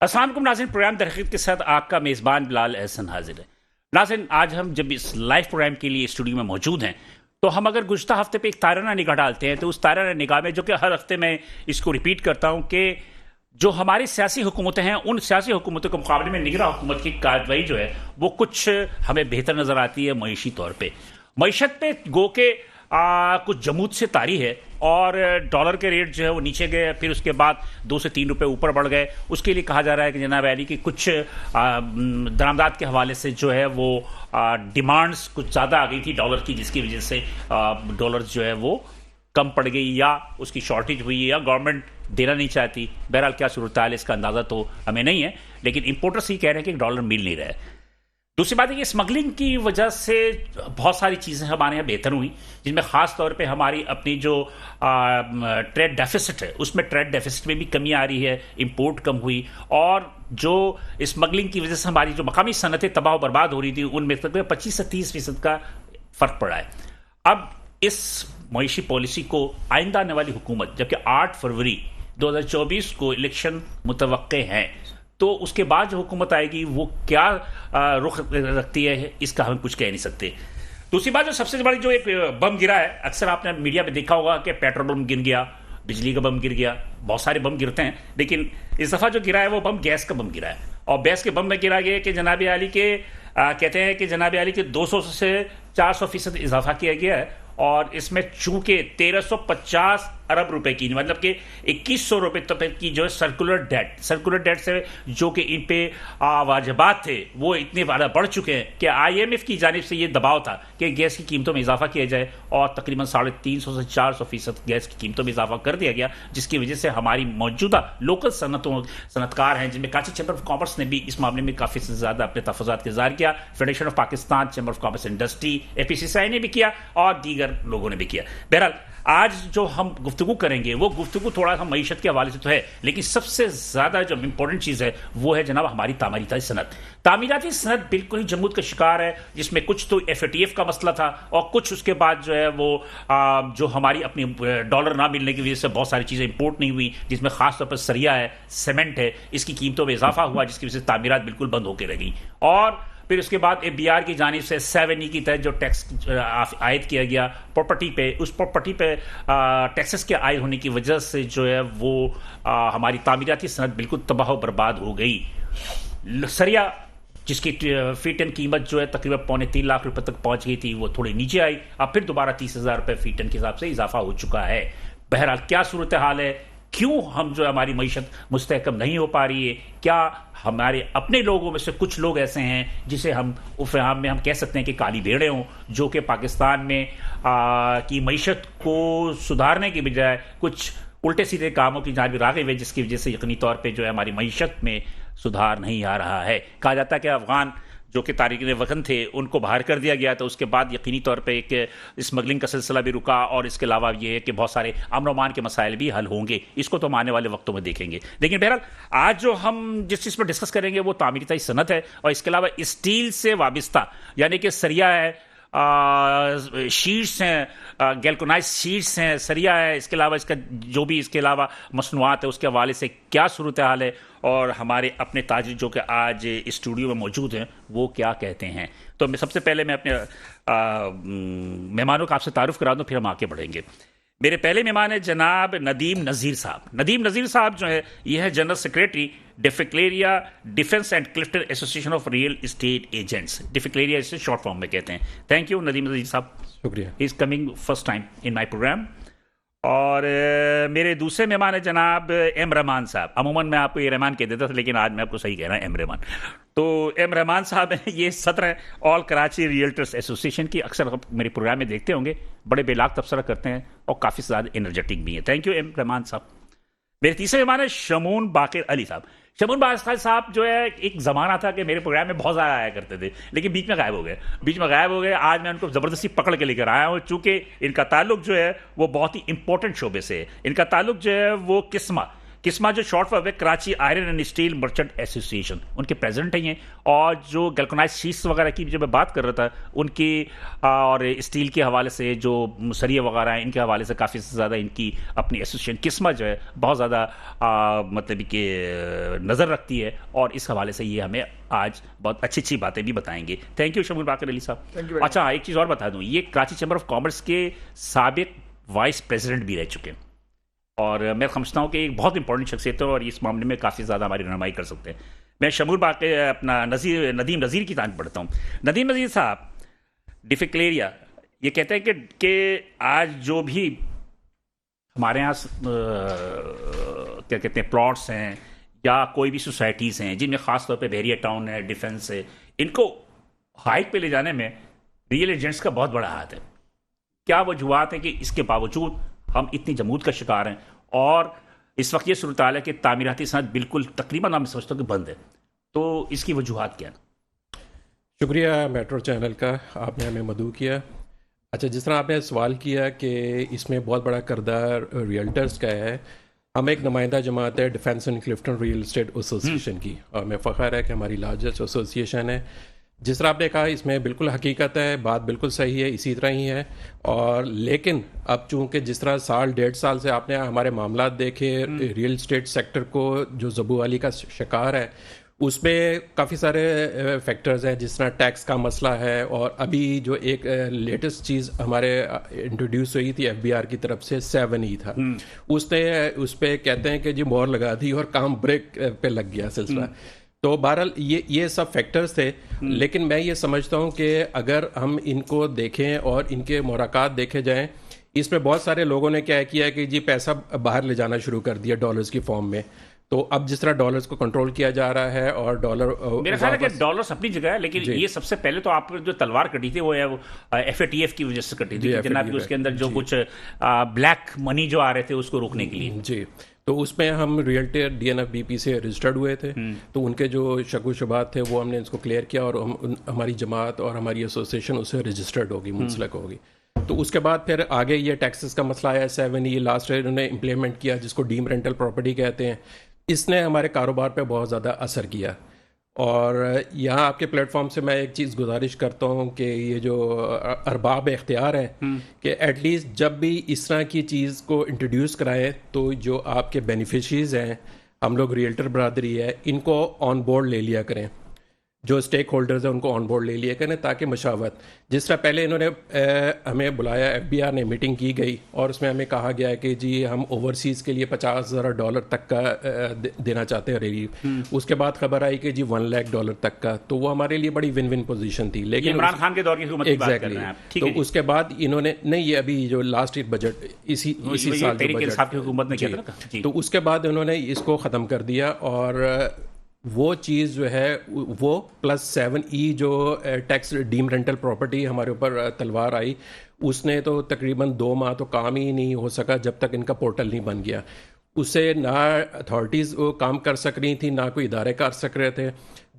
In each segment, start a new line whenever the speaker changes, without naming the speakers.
अस्सलाम वालेकुम नाज़रीन, प्रोग्राम दरख़्त के साथ आपका मेज़बान बिलाल एहसन हाजिर है। नाज़रीन, आज हम जब इस लाइव प्रोग्राम के लिए स्टूडियो में मौजूद हैं तो हम अगर गुज़श्ता हफ्ते पे एक ताराना निगाह डालते हैं तो उस ताराना निगाह में, जो कि हर हफ्ते मैं इसको रिपीट करता हूं, कि जो हमारी सियासी हुकूमतें हैं उन सियासी हुकूमतों के मुकाबले में निगरान हुकूमत की कार्रवाई जो है वो कुछ हमें बेहतर नज़र आती है मईशी तौर पर। मईशत पे गो के कुछ जमूत से तारी है और डॉलर के रेट जो है वो नीचे गए, फिर उसके बाद 2 से 3 रुपए ऊपर बढ़ गए। उसके लिए कहा जा रहा है कि जनाब अली की कुछ दरामदात के हवाले से जो है वो डिमांड्स कुछ ज़्यादा आ गई थी डॉलर की, जिसकी वजह से डॉलर जो है वो कम पड़ गई या उसकी शॉर्टेज हुई या गवर्नमेंट देना नहीं चाहती। बहरहाल क्या सूरत हाल है इसका अंदाज़ा तो हमें नहीं है, लेकिन इंपोर्टर्स ही कह रहे हैं कि डॉलर मिल नहीं रहा है। दूसरी बात है कि स्मगलिंग की वजह से बहुत सारी चीज़ें हमारे यहाँ बेहतर हुई, जिनमें ख़ास तौर पे हमारी अपनी जो ट्रेड डेफिसिट है उसमें ट्रेड डेफिसिट में भी कमी आ रही है, इंपोर्ट कम हुई, और जो स्मगलिंग की वजह से हमारी जो मकामी सनतें तबाह बर्बाद हो रही थी उनमें तकरीबन 25 से 30% का फ़र्क पड़ा है। अब इस मईशी पॉलिसी को आइंदा आने वाली हुकूमत, जबकि 8 फरवरी 2024 को इलेक्शन मुतवक्के हैं, तो उसके बाद जो हुकूमत आएगी वो क्या रुख रखती है इसका हम कुछ कह नहीं सकते। दूसरी बात, जो सबसे बड़ी जो एक बम गिरा है, अक्सर आपने मीडिया में देखा होगा कि पेट्रोल बम गिर गया, बिजली का बम गिर गया, बहुत सारे बम गिरते हैं, लेकिन इस दफ़ा जो गिरा है वो बम गैस का बम गिरा है। और गैस के बम में गिरा गया कि जनाब आली के कहते हैं कि जनाब आली के 200 से 400% इजाफा किया गया है, और इसमें चूंकि 1350 अरब रुपए की, मतलब कि 2100 रुपए तक की जो है सर्कुलर डेट से जो कि इन पे वाजिबात थे वो इतने ज़्यादा बढ़ चुके हैं कि IMF की जानिब से ये दबाव था कि गैस की कीमतों में इजाफा किया जाए, और तकरीबन 350 से 400% गैस की कीमतों में इजाफा कर दिया गया, जिसकी वजह से हमारी मौजूदा लोकल सनतकार हैं, जिनमें कराची चैम्बर ऑफ कॉमर्स ने भी इस मामले में काफ़ी ज़्यादा अपने तहफ़्फ़ुज़ात का इज़हार किया, federation of Pakistan chamber of commerce industry APCCI ने भी किया, और दीगर लोगों ने भी किया। बहरहाल आज जो हम गुफ्तगू करेंगे वो गुफ्तगू थोड़ा सा मईशत के हवाले से तो है, लेकिन सबसे ज़्यादा जो इंपॉर्टेंट चीज़ है वो है जनाब हमारी तामीराती सनत। तामीराती सनत बिल्कुल ही जमूत का शिकार है, जिसमें कुछ तो FATF का मसला था, और कुछ उसके बाद जो है वो जो हमारी अपनी डॉलर ना मिलने की वजह से बहुत सारी चीज़ें इंपोर्ट नहीं हुई, जिसमें खासतौर पर सरिया है, सीमेंट है, इसकी कीमतों में इजाफा हुआ, जिसकी वजह से तामीरात बिल्कुल बंद होकर रह गई। और फिर उसके बाद BR की जानिब से 7E की तहत जो टैक्स आयद किया गया प्रॉपर्टी पे, उस प्रॉपर्टी पे टैक्सेस के आयद होने की वजह से जो है वो हमारी तामीराती सनत बिल्कुल तबाह बर्बाद हो गई। सरिया जिसकी फी टन कीमत जो है तकरीबन 2.25 लाख रुपए तक पहुंच गई थी, वो थोड़ी नीचे आई, अब फिर दोबारा 30,000 रुपये फी टन के हिसाब से इजाफा हो चुका है। बहरहाल क्या सूरत हाल है, क्यों हम जो हमारी मईशत मुस्तहकम नहीं हो पा रही है, क्या हमारे अपने लोगों में से कुछ लोग ऐसे हैं जिसे हम में हम कह सकते हैं कि काली भेड़ें हों, जो कि पाकिस्तान में की मईशत को सुधारने की बजाय कुछ उल्टे सीधे कामों की जानिब राग़िब है, जिसकी वजह से यकीनी तौर पे जो है हमारी मईशत में सुधार नहीं आ रहा है। कहा जाता है कि अफगान जो कि तारिकीन वतन थे उनको बाहर कर दिया गया, तो उसके बाद यकीनी तौर पे एक स्मगलिंग का सिलसिला भी रुका, और इसके अलावा ये है कि बहुत सारे अमन अमान के मसाइल भी हल होंगे। इसको तो हम आने वाले वक्तों में देखेंगे, लेकिन बहरहाल आज जो हम जिस चीज़ पर डिस्कस करेंगे वो तामीराती सनत है, और इसके अलावा स्टील से वाबस्ता यानी कि सरिया है, शीट्स हैं, गैल्कोनाइज शीट्स हैं, सरिया है, इसके अलावा इसका जो भी इसके अलावा मसनूआत है उसके हवाले से क्या सूरत हाल है, और हमारे अपने ताजिर जो कि आज स्टूडियो में मौजूद हैं वो क्या कहते हैं। तो मैं सबसे पहले मैं अपने मेहमानों का आपसे तारुफ करा दूं, फिर हम आगे बढ़ेंगे। मेरे पहले मेहमान है जनाब नदीम नज़ीर साहब। नदीम नज़ीर साहब जो है ये है जनरल सेक्रेटरी डिफिक्लेरिया defence and Clifton association of real estate agents. डिफिक्लेरिया इसे शॉर्ट फॉर्म में कहते हैं। थैंक यू नदीम नज़ीर साहब,
शुक्रिया।
He is coming first time in my programme. और मेरे दूसरे मेहमान है जनाब M रहमान साहब। अमूमन मैं आपको ये रहमान कह देता था, लेकिन आज मैं आपको सही कह रहा हूँ M रहमान। तो M रहमान साहब हैं, ये सदर हैं ऑल कराची रियल्टर्स एसोसिएशन की। अक्सर आप मेरे प्रोग्राम में देखते होंगे, बड़े बेलाग तबसरा करते हैं और काफ़ी ज़्यादा एनर्जेटिक भी हैं। थैंक यू M रहमान साहब। मेरे तीसरे मेहमान है शमून बाकिर अली साहब। शमून बाकिर साहब जो है एक ज़माना था कि मेरे प्रोग्राम में बहुत ज़्यादा आया करते थे, लेकिन बीच में गायब हो गए। आज मैं उनको ज़बरदस्ती पकड़ के लेकर आया हूँ, चूँकि इनका ताल्लुक जो है वो बहुत ही इंपॉर्टेंट शोबे से है। इनका ताल्लुक जो है वो किस्मा जो शॉर्ट फॉर्म है Karachi iron and steel merchant association, उनके प्रेसिडेंट हैं ये। और जो गैल्वेनाइज्ड शीट्स वगैरह की जो मैं बात कर रहा था उनकी, और स्टील के हवाले से जो सरिये वगैरह हैं इनके हवाले से काफ़ी ज़्यादा इनकी अपनी एसोसिएशन किस्मा जो है बहुत ज़्यादा मतलब कि नज़र रखती है, और इस हवाले से ये हमें आज बहुत अच्छी अच्छी बातें भी बताएंगे। थैंक यू शमूल बाकर अली साहब। अच्छा, एक चीज़ और बता दूँ, ये कराची चैम्बर ऑफ कॉमर्स के साबिक वाइस प्रेसिडेंट भी रह चुके हैं, और मैं समझता हूँ कि एक बहुत इंपॉर्टेंट शख्सियत है और इस मामले में काफ़ी ज़्यादा हमारी रहनुमाई कर सकते हैं। मैं शमूल बाकर अपना नदीम नज़ीर की तारीफ पढ़ता हूँ। नदीम नज़ीर साहब, डिफिक्लेरिया ये कहते हैं कि आज जो भी हमारे यहाँ क्या कहते हैं प्लॉट्स हैं या कोई भी सोसाइटीज़ हैं जिनमें ख़ास तौर पे बहरिया टाउन है, डिफेंस है, इनको हाइक पे ले जाने में रियल एजेंट्स का बहुत बड़ा हाथ है। क्या वजूहत है कि इसके बावजूद हम इतनी जमूद का शिकार हैं, और इस वक्त ये सूरत हाल है कि तामीराती सनत बिल्कुल तकरीबन मैं समझता हूँ कि बंद है, तो इसकी वजूहत क्या है?
शुक्रिया मेट्रो चैनल का, आपने हमें मदऊ किया। अच्छा, जिस तरह आपने सवाल किया कि इसमें बहुत बड़ा किरदार रियल्टर्स का है, हम एक नुमाइंदा जमात है defence and Clifton real estate association की, और मैं फ़ख्र है कि हमारी लार्जेस्ट एसोसिएशन है। जिस तरह आपने कहा इसमें बिल्कुल हकीकत है, बात बिल्कुल सही है, इसी तरह ही है। और लेकिन अब चूँकि जिस तरह साल 1.5 साल से आपने हमारे मामला देखे, रियल एस्टेट सेक्टर को जो ज़बूवाली का शिकार है, उसमें काफ़ी सारे फैक्टर्स हैं, जिस तरह टैक्स का मसला है, और अभी जो एक लेटेस्ट चीज़ हमारे इंट्रोड्यूस हुई थी एफबीआर की तरफ से 7E था, उसने उस पर कहते हैं कि जी मोहर लगा दी और काम ब्रेक पे लग गया सिलसिला। तो बहरहाल ये सब फैक्टर्स थे, लेकिन मैं ये समझता हूँ कि अगर हम इनको देखें और इनके मुराकात देखे जाएं, इसमें बहुत सारे लोगों ने क्या किया कि जी पैसा बाहर ले जाना शुरू कर दिया डॉलर्स की फॉर्म में। तो अब जिस तरह डॉलर्स को कंट्रोल किया जा रहा है और डॉलर,
मेरा ख्याल है कि डॉलर्स अपनी जगह है, लेकिन ये सबसे पहले तो आप जो तलवार कटी थी वो है FATF की वजह से कटी थी, जनाब उसके अंदर जो कुछ ब्लैक मनी जो आ रहे थे उसको रोकने के लिए।
जी, तो उसमें हम रियल्टर DNFBP से रजिस्टर्ड हुए थे, तो उनके जो शक शुबात थे वो हमने इसको क्लियर किया, और हमारी जमात और हमारी एसोसिएशन उससे रजिस्टर्ड होगी, मुंसलक होगी। तो उसके बाद फिर आगे ये टैक्सेस का मसला आया, 7E लास्ट ईयर उन्होंने इम्प्लीमेंट किया, जिसको डीम रेंटल प्रॉपर्टी कहते हैं। इसने हमारे कारोबार पे बहुत ज़्यादा असर किया, और यहाँ आपके प्लेटफॉर्म से मैं एक चीज़ गुजारिश करता हूँ कि ये जो अरबाब इख्तियार हैं कि एटलीस्ट जब भी इस तरह की चीज़ को इंट्रोड्यूस कराएं, तो जो आपके बेनिफिशरीज़ हैं, हम लोग रियल्टर बरादरी है, इनको ऑन बोर्ड ले लिया करें, जो स्टेक होल्डर्स हैं उनको ऑन बोर्ड ले लिया करें, ताकि मशावत, जिस तरह पहले इन्होंने हमें बुलाया, FBR ने मीटिंग की गई और उसमें हमें कहा गया कि जी हम ओवरसीज़ के लिए $50,000 तक का देना चाहते हैं रिलीफ। उसके बाद खबर आई कि जी $1 लाख तक का, तो वो हमारे लिए बड़ी विन विन पोजीशन थी। लेकिन
इमरान खान के दौर की हुकूमत की बात कर रहे हैं आप, ठीक है।
तो उसके बाद इन्होंने नहीं, ये अभी जो लास्ट ईयर बजट इसी साल
की हुकूमत ने किया था,
तो उसके बाद उन्होंने इसको ख़त्म कर दिया, और वो चीज़ जो है वो प्लस 7E जो टैक्स डीम रेंटल प्रॉपर्टी हमारे ऊपर तलवार आई, उसने तो तकरीबन 2 माह तो काम ही नहीं हो सका जब तक इनका पोर्टल नहीं बन गया। उससे ना अथॉरिटीज़ वो काम कर सक रही थी, ना कोई इदारे कर सक रहे थे।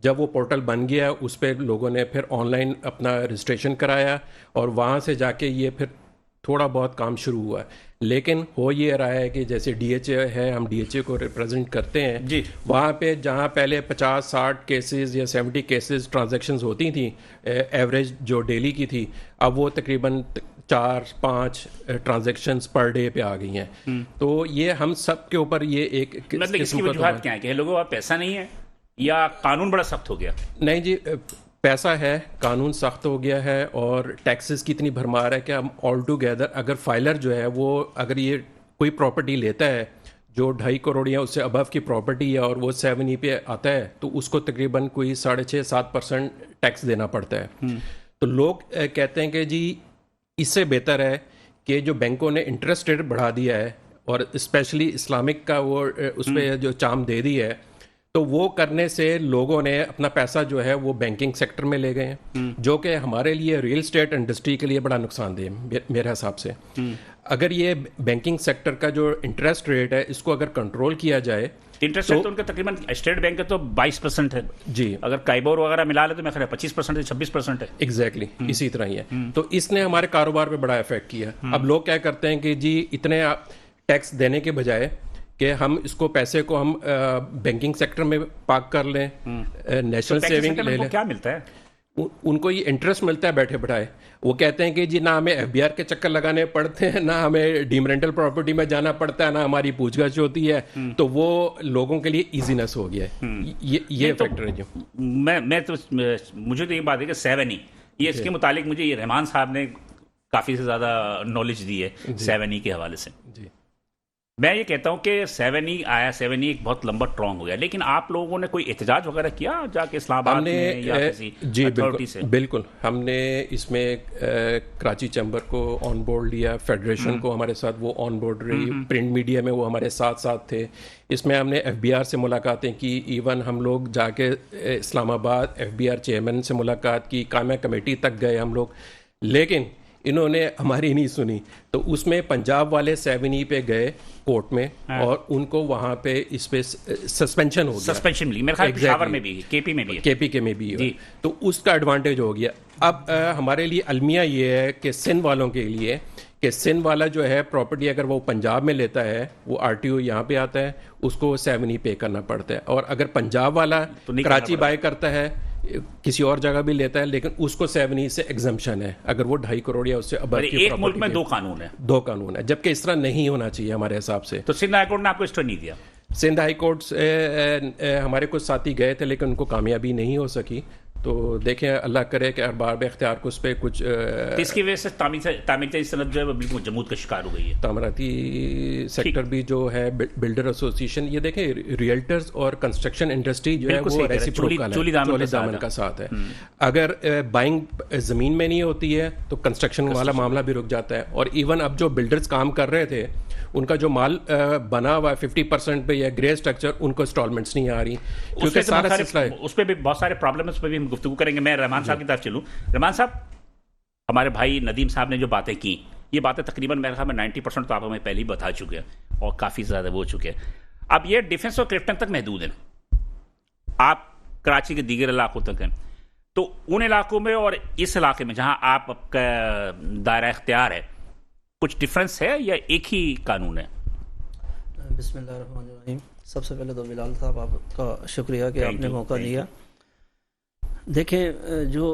जब वो पोर्टल बन गया, उस पर लोगों ने फिर ऑनलाइन अपना रजिस्ट्रेशन कराया, और वहाँ से जाके ये फिर थोड़ा बहुत काम शुरू हुआ। लेकिन हो ये रहा है कि जैसे DHA है, हम DHA को रिप्रेजेंट करते हैं जी, वहाँ पे जहाँ पहले 50-60 केसेस या 70 केसेस ट्रांजैक्शंस होती थी एवरेज जो डेली की थी, अब वो तकरीबन 4-5 ट्रांजैक्शंस पर डे पे आ गई हैं। तो ये हम सब के ऊपर ये एक
मतलब इसकी वजूहत क्या है कि लोगों का पैसा नहीं है या कानून बड़ा सख्त हो गया?
नहीं जी, पैसा है, कानून सख्त हो गया है, और टैक्सेस की इतनी भरमार है कि हम ऑल टुगेदर अगर फाइलर जो है वो अगर ये कोई प्रॉपर्टी लेता है जो 2.5 करोड़ या उससे अबव की प्रॉपर्टी है और वो 7E पे आता है, तो उसको तकरीबन कोई 6.5-7% टैक्स देना पड़ता है। तो लोग कहते हैं कि जी इससे बेहतर है कि जो बैंकों ने इंटरेस्ट रेट बढ़ा दिया है, और स्पेशली इस्लामिक का वो उस पर जो चाम दे दी है, तो वो करने से लोगों ने अपना पैसा जो है वो बैंकिंग सेक्टर में ले गए हैं, जो कि हमारे लिए रियल एस्टेट इंडस्ट्री के लिए बड़ा नुकसानदेह मेरे हिसाब से। अगर ये बैंकिंग सेक्टर का जो इंटरेस्ट रेट है इसको अगर कंट्रोल किया जाए,
इंटरेस्ट रेट तो उनका तकरीबन स्टेट बैंक का तो 22% है
जी,
अगर काइबोर वगैरह मिला ले तो मैं 25% है, 26% है।
एग्जैक्टली इसी तरह ही है। तो इसने हमारे कारोबार पे बड़ा इफेक्ट किया। अब लोग क्या करते हैं कि जी इतने टैक्स देने के बजाय कि हम इसको पैसे को हम बैंकिंग सेक्टर में पार्क कर लें, नेशनल सेविंग ले लें।
क्या मिलता है
उनको ये इंटरेस्ट मिलता है बैठे बैठाए। वो कहते हैं कि जी ना हमें एफबीआर के चक्कर लगाने पड़ते हैं, ना हमें डीम रेंटल प्रॉपर्टी में जाना पड़ता है, ना हमारी पूछगछ होती है। तो वो लोगों के लिए इजीनेस हो गया है। ये फैक्टर है जो
मुझे तो ये बात है कि 7E ये इसके मुतालिक मुझे ये रहमान साहब ने काफ़ी से ज़्यादा नॉलेज दी है 7E के हवाले से।
जी
मैं ये कहता हूँ कि 7E आया, 7E एक बहुत लंबा ट्रॉन्ग हो गया, लेकिन आप लोगों ने कोई एहतजाज वगैरह किया जाके इस्लामाबाद में या किसी अथॉरिटी से?
बिल्कुल हमने इसमें कराची चैम्बर को ऑन बोर्ड लिया, फेडरेशन को हमारे साथ वो ऑन बोर्ड रही, प्रिंट मीडिया में वो हमारे साथ साथ थे। इसमें हमने एफबीआर से मुलाकातें की, इवन हम लोग जाके इस्लामाबाद एफबीआर चेयरमैन से मुलाकात की, कायमा कमेटी तक गए हम लोग, लेकिन इन्होंने हमारी नहीं सुनी। तो उसमें पंजाब वाले 7E पे गए कोर्ट में, और उनको वहाँ पे इस पे सस्पेंशन हो गया।
सस्पेंशन मिली मेरे ख्याल पेशावर में भी, केपी में भी है।
केपी के में भी है। तो उसका एडवांटेज हो गया। अब हमारे लिए अलमिया ये है कि सिंध वालों के लिए कि सिंध वाला जो है प्रॉपर्टी अगर वो पंजाब में लेता है, वो आरटीओ यहाँ पे आता है, उसको 7E पे करना पड़ता है। और अगर पंजाब वाला तो कराची बाय करता है, किसी और जगह भी लेता है, लेकिन उसको 7E से एग्जम्पशन है अगर वो 2.5 करोड़ या उससे अब की
एक मुल्क में दो कानून है।
दो कानून है, जबकि इस तरह नहीं होना चाहिए हमारे हिसाब से।
तो सिंध हाई कोर्ट ने आपको स्टे नहीं दिया?
सिंध हाई कोर्ट से हमारे कुछ साथी गए थे, लेकिन उनको कामयाबी नहीं हो सकी। तो देखें, अल्लाह करे कि अरबाब इख्तियार को उस पर कुछ
इसकी वजह से तामीरती सनत जो है बिल्कुल जमूद का शिकार हो गई है।
तामीराती सेक्टर भी जो है, बिल्डर एसोसिएशन, ये देखें रियल्टर्स और कंस्ट्रक्शन इंडस्ट्री जो है वो रेसिप्रोकल है, चोली दामन का साथ है। अगर बाइंग ज़मीन में नहीं होती है तो कंस्ट्रक्शन वाला मामला भी रुक जाता है। और इवन अब जो बिल्डर्स काम कर रहे थे, उनका जो माल बना हुआ है 50% पे या ग्रे स्ट्रक्चर, उनको इंस्टॉलमेंट्स नहीं आ रही, क्योंकि सारा सिलसिला है।
उस पर भी बहुत सारे प्रॉब्लम है, उस पर भी हम गुफ्तगू करेंगे। मैं रहमान साहब की तरफ चलूँ। रहमान साहब, हमारे भाई नदीम साहब ने जो बातें की, ये बातें तकरीबन मेरे ख्याल में 90% तो आप हमें पहले ही बता चुके हैं और काफ़ी ज़्यादा वो चुके हैं। अब ये डिफेंस और क्रिप्टन तक महदूद है, आप कराची के दीगर इलाकों तक हैं। तो उन इलाकों में और इस इलाके में जहाँ आपका दायरा इख्तियार है, कुछ डिफरेंस है या एक ही कानून है?
बिस्मिल्लाहिर्रहमानिर्रहीम। सबसे पहले तो बिलाल साहब आपका शुक्रिया कि आपने मौका दिया। देखें, जो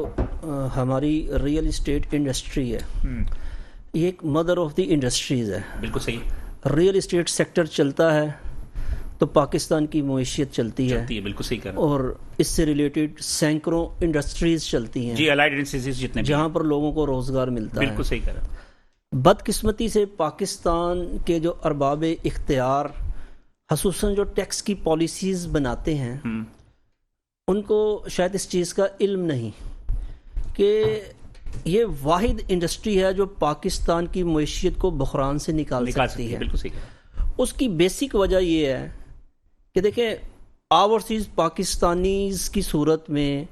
हमारी रियल इस्टेट इंडस्ट्री है, ये एक मदर ऑफ द इंडस्ट्रीज़ है।
बिल्कुल सही।
रियल इस्टेट सेक्टर चलता है तो पाकिस्तान की मईशत चलती है।
बिल्कुल सही कर।
और इससे रिलेटेड सैकड़ों इंडस्ट्रीज चलती हैं
जी, अलाइड इंडस्ट्रीज जितने,
जहाँ पर लोगों को रोज़गार मिलता है।
बिल्कुल सही कर।
बदकिस्मती से पाकिस्तान के जो अरबाब इख्तियार खसूसन जो टैक्स की पॉलिसीज़ बनाते हैं, उनको शायद इस चीज़ का इल्म नहीं कि ये वाहिद इंडस्ट्री है जो पाकिस्तान की मईशत को बहरान से निकाल सकती है।
बिल्कुल सही।
उसकी बेसिक वजह ये है कि देखें, ओवरसीज़ पाकिस्तानीज़ की सूरत में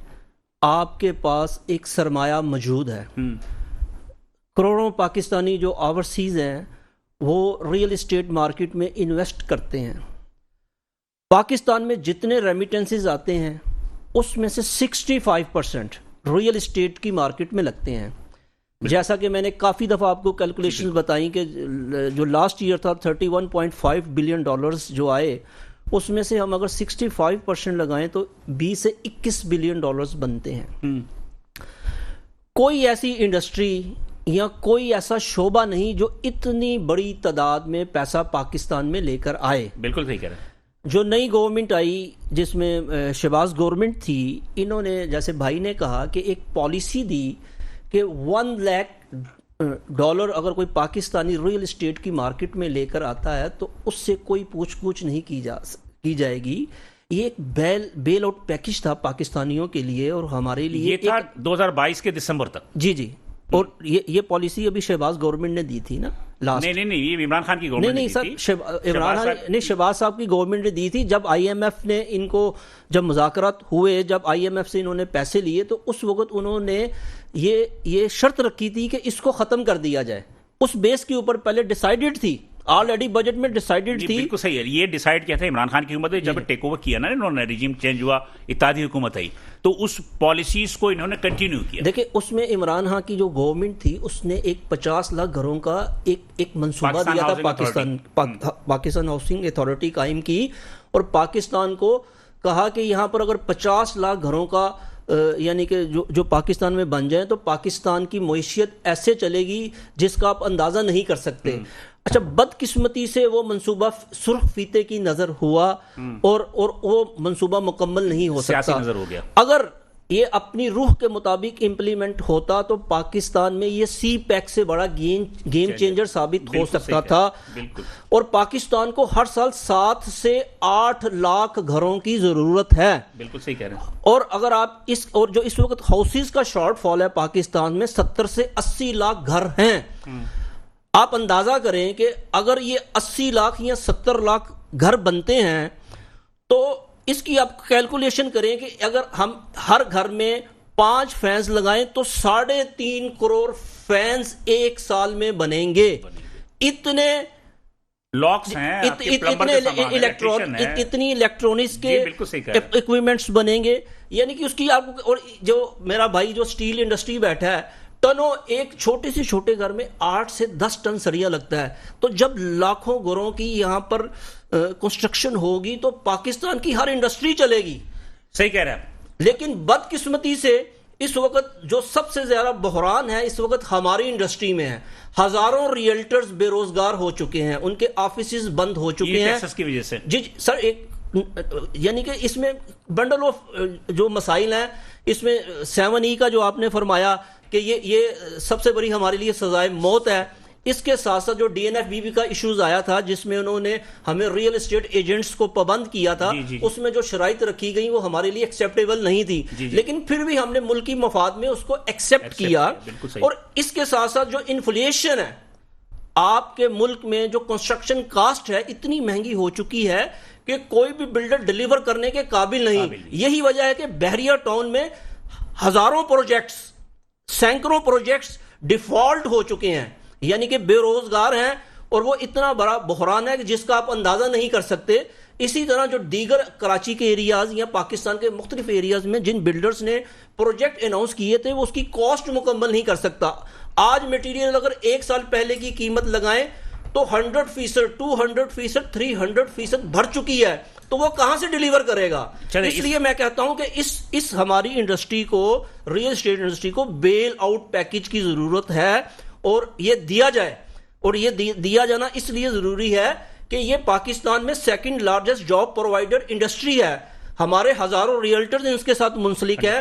आपके पास एक सरमाया मौजूद है। करोड़ों पाकिस्तानी जो ओवरसीज़ हैं वो रियल इस्टेट मार्केट में इन्वेस्ट करते हैं। पाकिस्तान में जितने रेमिटेंसेस आते हैं उसमें से 65% रियल इस्टेट की मार्केट में लगते हैं। जैसा कि मैंने काफ़ी दफ़ा आपको कैलकुलेशंस बताई कि जो लास्ट ईयर था 31.5 बिलियन डॉलर्स जो आए, उसमें से हम अगर 65% लगाएं तो 20 से 21 बिलियन डॉलर्स बनते हैं। कोई ऐसी इंडस्ट्री या कोई ऐसा शोबा नहीं जो इतनी बड़ी तादाद में पैसा पाकिस्तान में लेकर आए।
बिल्कुल सही कह रहे हैं।
जो नई गवर्नमेंट आई, जिसमें शहबाज गवर्नमेंट थी, इन्होंने जैसे भाई ने कहा कि एक पॉलिसी दी कि 1 लाख डॉलर अगर कोई पाकिस्तानी रियल इस्टेट की मार्केट में लेकर आता है तो उससे कोई पूछ नहीं की जाएगी। ये एक बेल आउट पैकेज था पाकिस्तानियों के लिए और हमारे लिए।
ये था 2022 के दिसंबर तक।
जी। और ये पॉलिसी अभी शहबाज गवर्नमेंट ने दी थी ना लास्ट।
नहीं, ये इमरान खान की गवर्नमेंट
नहीं सर, इमरान खान ने, शहबाज साहब की गवर्नमेंट ने दी थी। जब IMF ने इनको, जब मुज़ाकरात हुए, जब IMF से इन्होंने पैसे लिए, तो उस वक्त उन्होंने ये शर्त रखी थी कि इसको ख़त्म कर दिया जाए। उस बेस के ऊपर पहले डिसाइडेड थी ऑलरेडी बजट में डिसाइडेड
जी,
थी।
बिल्कुल सही है, ये डिसाइड किया था इमरान खान की हुकूमत ने जब टेक ओवर किया ना इन्होंने, रिजीम चेंज हुआ, इत्तेहादी हुकूमत आई, तो उस पॉलिसीज को इन्होंने कंटिन्यू किया।
देखिए उसमें इमरान खान की जो गवर्नमेंट थी उसने एक 50 लाख घरों का एक मंसूबा
पाकिस्तान
दिया था,
हाउसिंग
पाकिस्तान हाउसिंग अथॉरिटी कायम की, और पाकिस्तान को कहा कि यहाँ पर अगर 50 लाख घरों का यानी कि जो पाकिस्तान में बन जाए तो पाकिस्तान की मईशियत ऐसे चलेगी जिसका आप अंदाज़ा नहीं कर सकते। अच्छा, बदकिस्मती से वो मंसूबा सुर्ख फीते की नज़र हुआ और वो मंसूबा मुकम्मल नहीं हो
सियासी
सकता।
नजर हो गया।
अगर ये अपनी रूह के मुताबिक इम्प्लीमेंट होता तो पाकिस्तान में ये सी पैक से बड़ा गेम चेंजर साबित हो
बिल्कुल
सकता
सही
था। और पाकिस्तान को हर साल 7 से 8 लाख घरों की जरूरत है।
बिल्कुल सही कह रहे हैं।
और अगर आप और जो इस वक्त हाउसेस का शॉर्टफॉल है पाकिस्तान में 70 से 80 लाख घर हैं। आप अंदाजा करें कि अगर ये 80 लाख या 70 लाख घर बनते हैं तो इसकी आप कैलकुलेशन करें कि अगर हम हर घर में 5 फैंस लगाएं तो 3.5 करोड़ फैंस एक साल में बनेंगे। इतने
लॉक्स हैं,
इतनी इलेक्ट्रॉनिक्स के इक्विपमेंट्स बनेंगे, यानी कि उसकी आपको। और जो मेरा भाई जो स्टील इंडस्ट्री बैठा है, टनों एक छोटे से छोटे घर में 8 से 10 टन सरिया लगता है। तो जब लाखों घरों की यहाँ पर कंस्ट्रक्शन होगी तो पाकिस्तान की हर इंडस्ट्री चलेगी।
सही कह रहे हैं।
लेकिन बदकिस्मती से इस वक्त जो सबसे ज्यादा बहरान है इस वक्त हमारी इंडस्ट्री में है। हजारों रियल्टर्स बेरोजगार हो चुके हैं, उनके ऑफिसेज बंद हो चुके हैं
टैक्सेस की वजह से।
जी सर, एक यानी कि इसमें बंडल ऑफ जो मसाइल हैं, इसमें 7E का जो आपने फरमाया कि ये सबसे बड़ी हमारे लिए सजाए मौत है। इसके साथ साथ जो DNFBB का इश्यूज आया था जिसमें उन्होंने हमें रियल एस्टेट एजेंट्स को पाबंद किया था, उसमें जो शराइत रखी गई वो हमारे लिए एक्सेप्टेबल नहीं थी। लेकिन फिर भी हमने मुल्की मफाद में उसको एक्सेप्ट किया। और इसके साथ साथ जो इन्फ्लेशन है आपके मुल्क में, जो कंस्ट्रक्शन कास्ट है इतनी महंगी हो चुकी है कि कोई भी बिल्डर डिलीवर करने के काबिल नहीं। यही वजह है कि बहरिया टाउन में हजारों प्रोजेक्ट्स, सैकड़ों प्रोजेक्ट्स डिफॉल्ट हो चुके हैं, यानी कि बेरोजगार हैं। और वो इतना बड़ा बहरान है कि जिसका आप अंदाजा नहीं कर सकते। इसी तरह जो दीगर कराची के एरियाज या पाकिस्तान के मुख्तलिफ एरियाज में जिन बिल्डर्स ने प्रोजेक्ट अनाउंस किए थे वो उसकी कॉस्ट मुकम्मल नहीं कर सकता। आज मटेरियल अगर 1 साल पहले की कीमत लगाएं तो 100%, 200%, 300% बढ़ चुकी है, तो वो कहां से डिलीवर करेगा। इसलिए मैं कहता हूं कि इस हमारी इंडस्ट्री को, रियल एस्टेट इंडस्ट्री को बेल आउट पैकेज की जरूरत है और ये दिया जाए। और ये दिया जाना इसलिए जरूरी है कि ये पाकिस्तान में second largest job provider industry है। हमारे हजारों रियल्टर्स इसके साथ मुंसलिक है।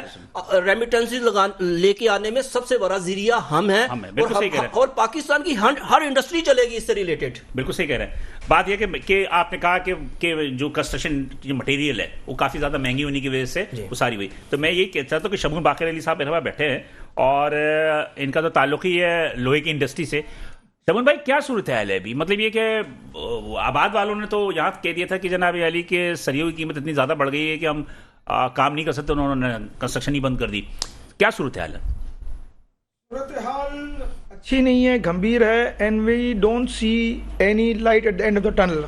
रेमिटेंसेस लेके आने में सबसे बड़ा जरिया हम हैं। और पाकिस्तान की हर इंडस्ट्री चलेगी इससे रिलेटेड।
बिल्कुल सही कह रहे हैं। बात यह कि आपने कहा कि जो कंस्ट्रक्शन जो मटेरियल है वो काफी ज्यादा महंगी होने की वजह से वो सारी हुई। तो मैं यही कहता था कि शगुन बाकर अली साहब मेरे पास बैठे हैं और इनका तो ताल्लुक ही है लोहे की इंडस्ट्री से। शगुन भाई, क्या सूरत हाल है अभी? मतलब ये कि आबाद वालों ने तो यहाँ कह दिया था कि जनाब अली के सरियों की कीमत इतनी ज़्यादा बढ़ गई है कि हम काम नहीं कर सकते, उन्होंने कंस्ट्रक्शन ही बंद कर दी। क्या सूरत हाल है?
सूरत हाल अच्छी नहीं है, गंभीर है। And we don't see any light at the end of the tunnel.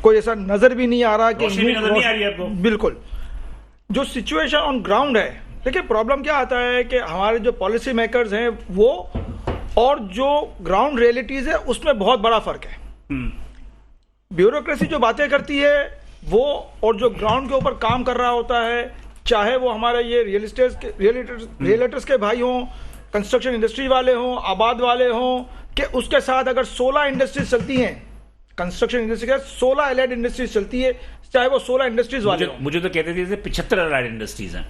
कोई ऐसा नजर भी नहीं आ रहा कि
नजर नहीं आ रही है आपको।
बिल्कुल जो सिचुएशन ऑन ग्राउंड है, देखिए प्रॉब्लम क्या आता है कि हमारे जो पॉलिसी मेकर्स हैं वो और जो ग्राउंड रियलिटीज है उसमें बहुत बड़ा फर्क है। ब्यूरोक्रेसी जो बातें करती है वो और जो ग्राउंड के ऊपर काम कर रहा होता है, चाहे वो हमारे ये रियलिटर्स के भाई हों, कंस्ट्रक्शन इंडस्ट्री वाले हों, आबाद वाले हों, कि उसके साथ अगर 16 इंडस्ट्रीज चलती हैं, कंस्ट्रक्शन इंडस्ट्री के 16 एलाइड इंडस्ट्रीज चलती है, चाहे वो 16 इंडस्ट्रीज वाले।
मुझे तो कहते थे 75 एलाइड इंडस्ट्रीज हैं।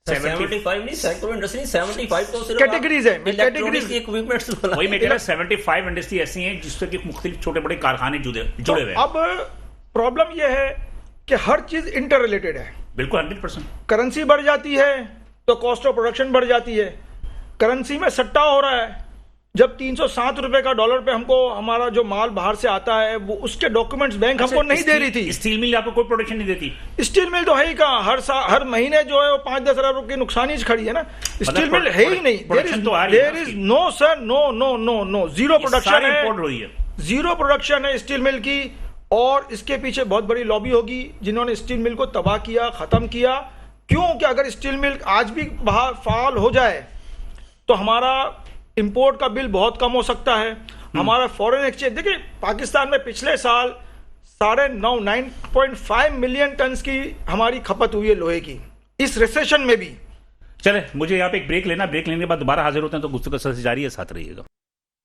75 नहीं, सैकड़ों इंडस्ट्री, 75 तो सिर्फ
कैटेगरीज है।
इलेक्ट्रॉनिक्स इक्विपमेंट्स
वही मैं कह रहा 75 इंडस्ट्री ऐसी हैं जिससे कि मुख्तलिफ छोटे बड़े कारखाने जुड़े हुए हैं।
अब प्रॉब्लम यह है कि हर चीज इंटर रिलेटेड है।
बिल्कुल 100%।
करेंसी बढ़ जाती है तो कॉस्ट ऑफ प्रोडक्शन बढ़ जाती है। करेंसी में सट्टा हो रहा है। जब 307 रुपए का डॉलर पे हमको हमारा जो माल बाहर से आता है वो उसके डॉक्यूमेंट्स बैंक हमको नहीं दे रही थी।
स्टील मिल आपको कोई प्रोडक्शन नहीं देती।
स्टील मिल तो है ही कहाँ, हर महीने जो है वो 5-10 अरब रुपए की नुकसानी खड़ी है ना। स्टील मिल है ही नहीं। There is no sir, no, zero production है। जीरो प्रोडक्शन है स्टील मिल की, और इसके पीछे बहुत बड़ी लॉबी होगी जिन्होंने स्टील मिल को तबाह किया, खत्म किया। क्योंकि अगर स्टील मिल आज भी बाहर फाल हो जाए तो हमारा इंपोर्ट का बिल बहुत कम हो सकता है। हमारा फॉरेन एक्सचेंज, देखिए पाकिस्तान में पिछले साल 9.5 मिलियन टन की हमारी खपत हुई है लोहे की, इस रिसेशन में भी।
चले, मुझे यहाँ पे एक ब्रेक लेना, ब्रेक लेने के बाद दोबारा हाजिर होते हैं, तो गुफ्तगू सिलसिला जारी है, साथ रहिएगा।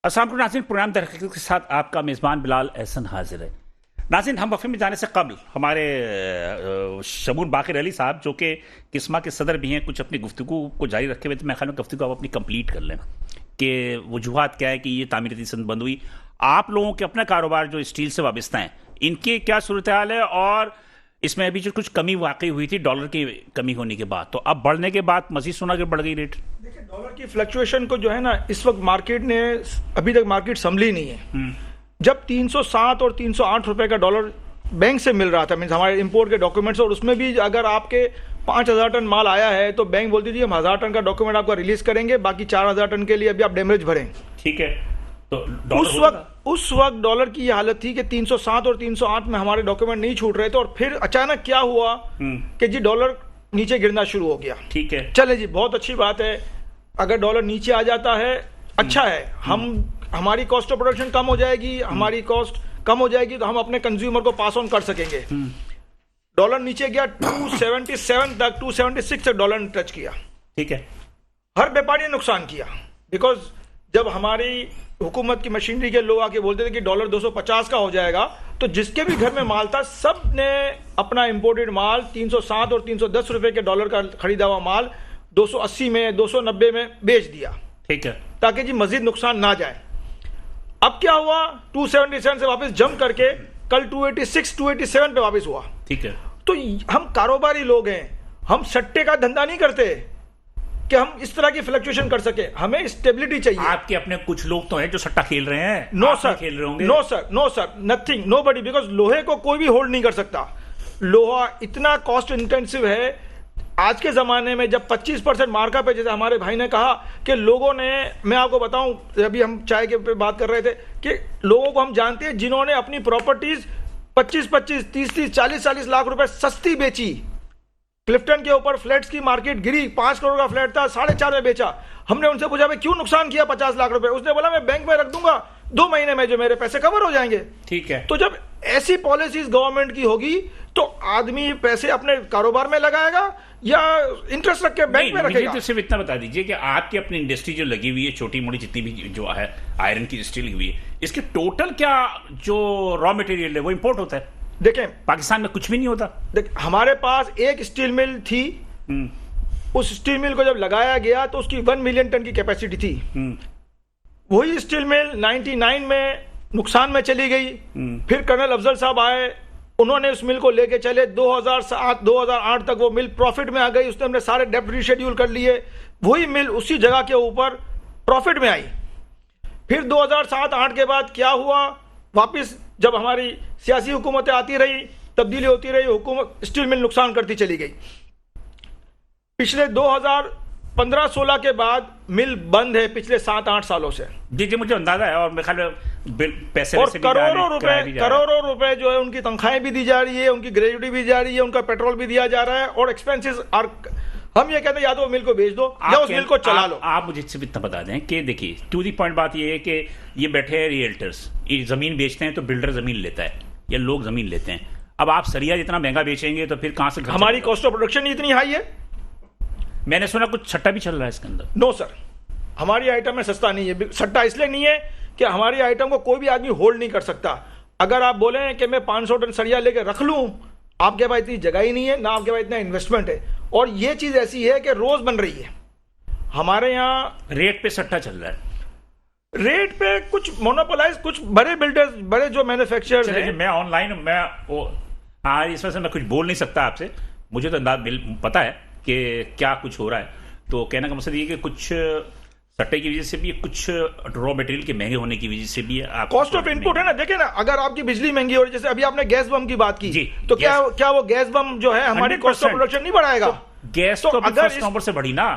अस्सलाम वालेकुम नाज़रीन, प्रोग्राम दर हकीकत के साथ आपका मेज़बान बिलाल एहसन हाजिर है। नाज़रीन, हम वफ़े में जाने से कबल हमारे शमून बाक़िर अली साहब, जो कि किस्मा के सदर भी हैं, कुछ अपनी गुफ्तगू को जारी रखे हुए थे। मैं ख्याल में गुफ्तगू आप अपनी कंप्लीट कर लें कि वजूहात क्या है कि ये तामीराती सनद बंद हुई। आप लोगों के अपना कारोबार जो स्टील से वाबस्ता हैं, इनकी क्या सूरत हाल है, और इसमें अभी जो कुछ कमी वाकई हुई थी डॉलर की कमी होने के बाद, तो अब बढ़ने के बाद मज़ीद सुना कि बढ़ गई रेट।
देखिए, डॉलर की फ्लक्चुएशन को जो है ना, इस वक्त मार्केट ने अभी तक मार्केट संभली नहीं है। जब 307 और 308 रुपए का डॉलर बैंक से मिल रहा था, मीन्स हमारे इंपोर्ट के डॉक्यूमेंट्स, और उसमें भी अगर आपके 5000 टन माल आया है तो बैंक बोलती थी हम 1000 टन का डॉक्यूमेंट आपका रिलीज करेंगे, बाकी 4000 टन के लिए अभी आप डेमरेज भरें।
ठीक है, तो
उस वक्त डॉलर की ये हालत थी कि 307 और 308 में हमारे डॉक्यूमेंट नहीं छूट रहे थे, और फिर अचानक क्या हुआ कि जी डॉलर नीचे गिरना शुरू हो गया।
ठीक है,
चले जी, बहुत अच्छी बात है, अगर डॉलर नीचे आ जाता है अच्छा है, हमारी कॉस्ट ऑफ प्रोडक्शन कम हो जाएगी, हमारी कॉस्ट कम हो जाएगी तो हम अपने कंज्यूमर को पास ऑन कर सकेंगे। डॉलर नीचे गया 277 तक, 276 तक डॉलर ने टच किया।
ठीक है,
हर व्यापारी ने नुकसान किया, बिकॉज जब हमारी हुकूमत की मशीनरी के लोग आके बोलते थे कि डॉलर 250 का हो जाएगा, तो जिसके भी घर में माल था सब ने अपना इंपोर्टेड माल 307 और 310 रुपए के डॉलर का खरीदा हुआ माल 280 में, 290 में बेच दिया।
ठीक है,
ताकि जी मजीद नुकसान ना जाए। अब क्या हुआ, 277 से वापस जंप करके कल 286, 287 पे वापस हुआ।
ठीक है,
तो हम कारोबारी लोग हैं, हम सट्टे का धंधा नहीं करते कि हम इस तरह की फ्लक्चुएशन कर सके, हमें स्टेबिलिटी चाहिए।
आपके अपने कुछ लोग तो हैं जो सट्टा खेल रहे हैं।
नो सर,
खेल रहे होंगे।
No sir, no sir, nothing, nobody, because लोहे को कोई भी होल्ड नहीं कर सकता। लोहा इतना कॉस्ट इंटेंसिव है। आज के जमाने में जब 25% मार्कअप है, जैसे हमारे भाई ने कहा कि लोगों ने, मैं आपको बताऊं, अभी हम चाय के पे बात कर रहे थे कि लोगों को हम जानते हैं जिन्होंने अपनी प्रॉपर्टीज 25-25, 30-30, 40-40 लाख रुपए सस्ती बेची। क्लिफ्टन के ऊपर फ्लैट्स की मार्केट गिरी, 5 करोड़ का फ्लैट था, 4.5 में बेचा। हमने उनसे पूछा भाई क्यों नुकसान किया 50 लाख रुपए? उसने बोला मैं बैंक में रख दूंगा, 2 महीने में जो मेरे पैसे कवर हो जाएंगे।
ठीक है,
तो जब ऐसी पॉलिसीज गवर्नमेंट की होगी तो आदमी पैसे अपने कारोबार में लगाएगा या इंटरेस्ट रख के बैंक में रखेगा।
तो सिर्फ इतना बता दीजिए कि आपकी अपनी इंडस्ट्री जो लगी हुई है, छोटी मोटी जितनी भी जो है आयरन की स्टील हुई है, इसके टोटल क्या जो रॉ मटेरियल है वो इंपोर्ट होता है?
देखें,
पाकिस्तान में कुछ भी नहीं होता।
हमारे पास एक स्टील मिल थी, उस स्टील मिल को जब लगाया गया तो उसकी 1 मिलियन टन की कैपेसिटी थी। वही स्टील मिल 99 में नुकसान में चली गई। फिर कर्नल अफजल साहब आए, उन्होंने उस मिल को लेके चले, 2007-2008 तक वो मिल प्रॉफिट में आ गई। उसने हमने सारे डेप्ट रिशेड्यूल कर लिए, वही मिल उसी जगह के ऊपर प्रॉफिट में आई। फिर 2007-8 के बाद क्या हुआ, वापस जब हमारी सियासी हुकूमतें आती रही, तब्दीली होती रही, हुकूमत स्टील मिल नुकसान करती चली गई। पिछले 2015-16 के बाद मिल बंद है पिछले 7-8 सालों से।
जी जी, मुझे अंदाजा है, और मेरे ख्याल में पैसे
और करोड़ों रुपए जो है उनकी तनख्वाहें भी दी जा रही है, उनकी ग्रेजुटी भी जा रही है, उनका पेट्रोल भी दिया जा रहा है, और एक्सपेंसेस आर। हम ये कहते हैं या तो मिल को बेच दो या उस मिल को चला लो।
आप मुझे सिर्फ इतना बता दें कि देखिए, टू दी पॉइंट बात ये है कि ये बैठे हैं रियल्टर्स, ये जमीन बेचते हैं तो बिल्डर जमीन लेता है या लोग जमीन लेते हैं। अब आप सरिया जितना महंगा बेचेंगे तो फिर कहां से
हमारी कॉस्ट ऑफ प्रोडक्शन इतनी हाई है।
मैंने सुना कुछ सट्टा भी चल रहा है इसके अंदर।
नो सर, हमारी आइटम में सस्ता नहीं है। सट्टा इसलिए नहीं है कि हमारी आइटम को कोई भी आदमी होल्ड नहीं कर सकता। अगर आप बोले कि मैं 500 टन सरिया लेके रख लूं, आपके पास इतनी जगह ही नहीं है, ना आपके पास इतना इन्वेस्टमेंट है। और ये चीज ऐसी है कि रोज बन रही है। हमारे यहाँ
रेट पे सट्टा चल रहा है,
रेट पे कुछ मोनोपोलाइज, कुछ बड़े बिल्डर्स, बड़े जो मैन्युफैक्चरर्स हैं।
मैं ऑनलाइन हाँ, इस वजह से मैं कुछ बोल नहीं सकता आपसे, मुझे तो अंदाज पता है कि क्या कुछ हो रहा है। तो कहने का मतलब ये कि कुछ सट्टे की वजह से भी, कुछ रॉ मटेरियल के महंगे होने की वजह से भी
कॉस्ट ऑफ इनपुट है ना। देखिए ना, अगर आपकी बिजली महंगी हो रही है, जैसे अभी आपने गैस बम की बात की, तो क्या वो गैस बम जो है हमारी कॉस्ट ऑफ प्रोडक्शन नहीं बढ़ाएगा?
गैस तो अगर इस नंबर से बढ़ी ना,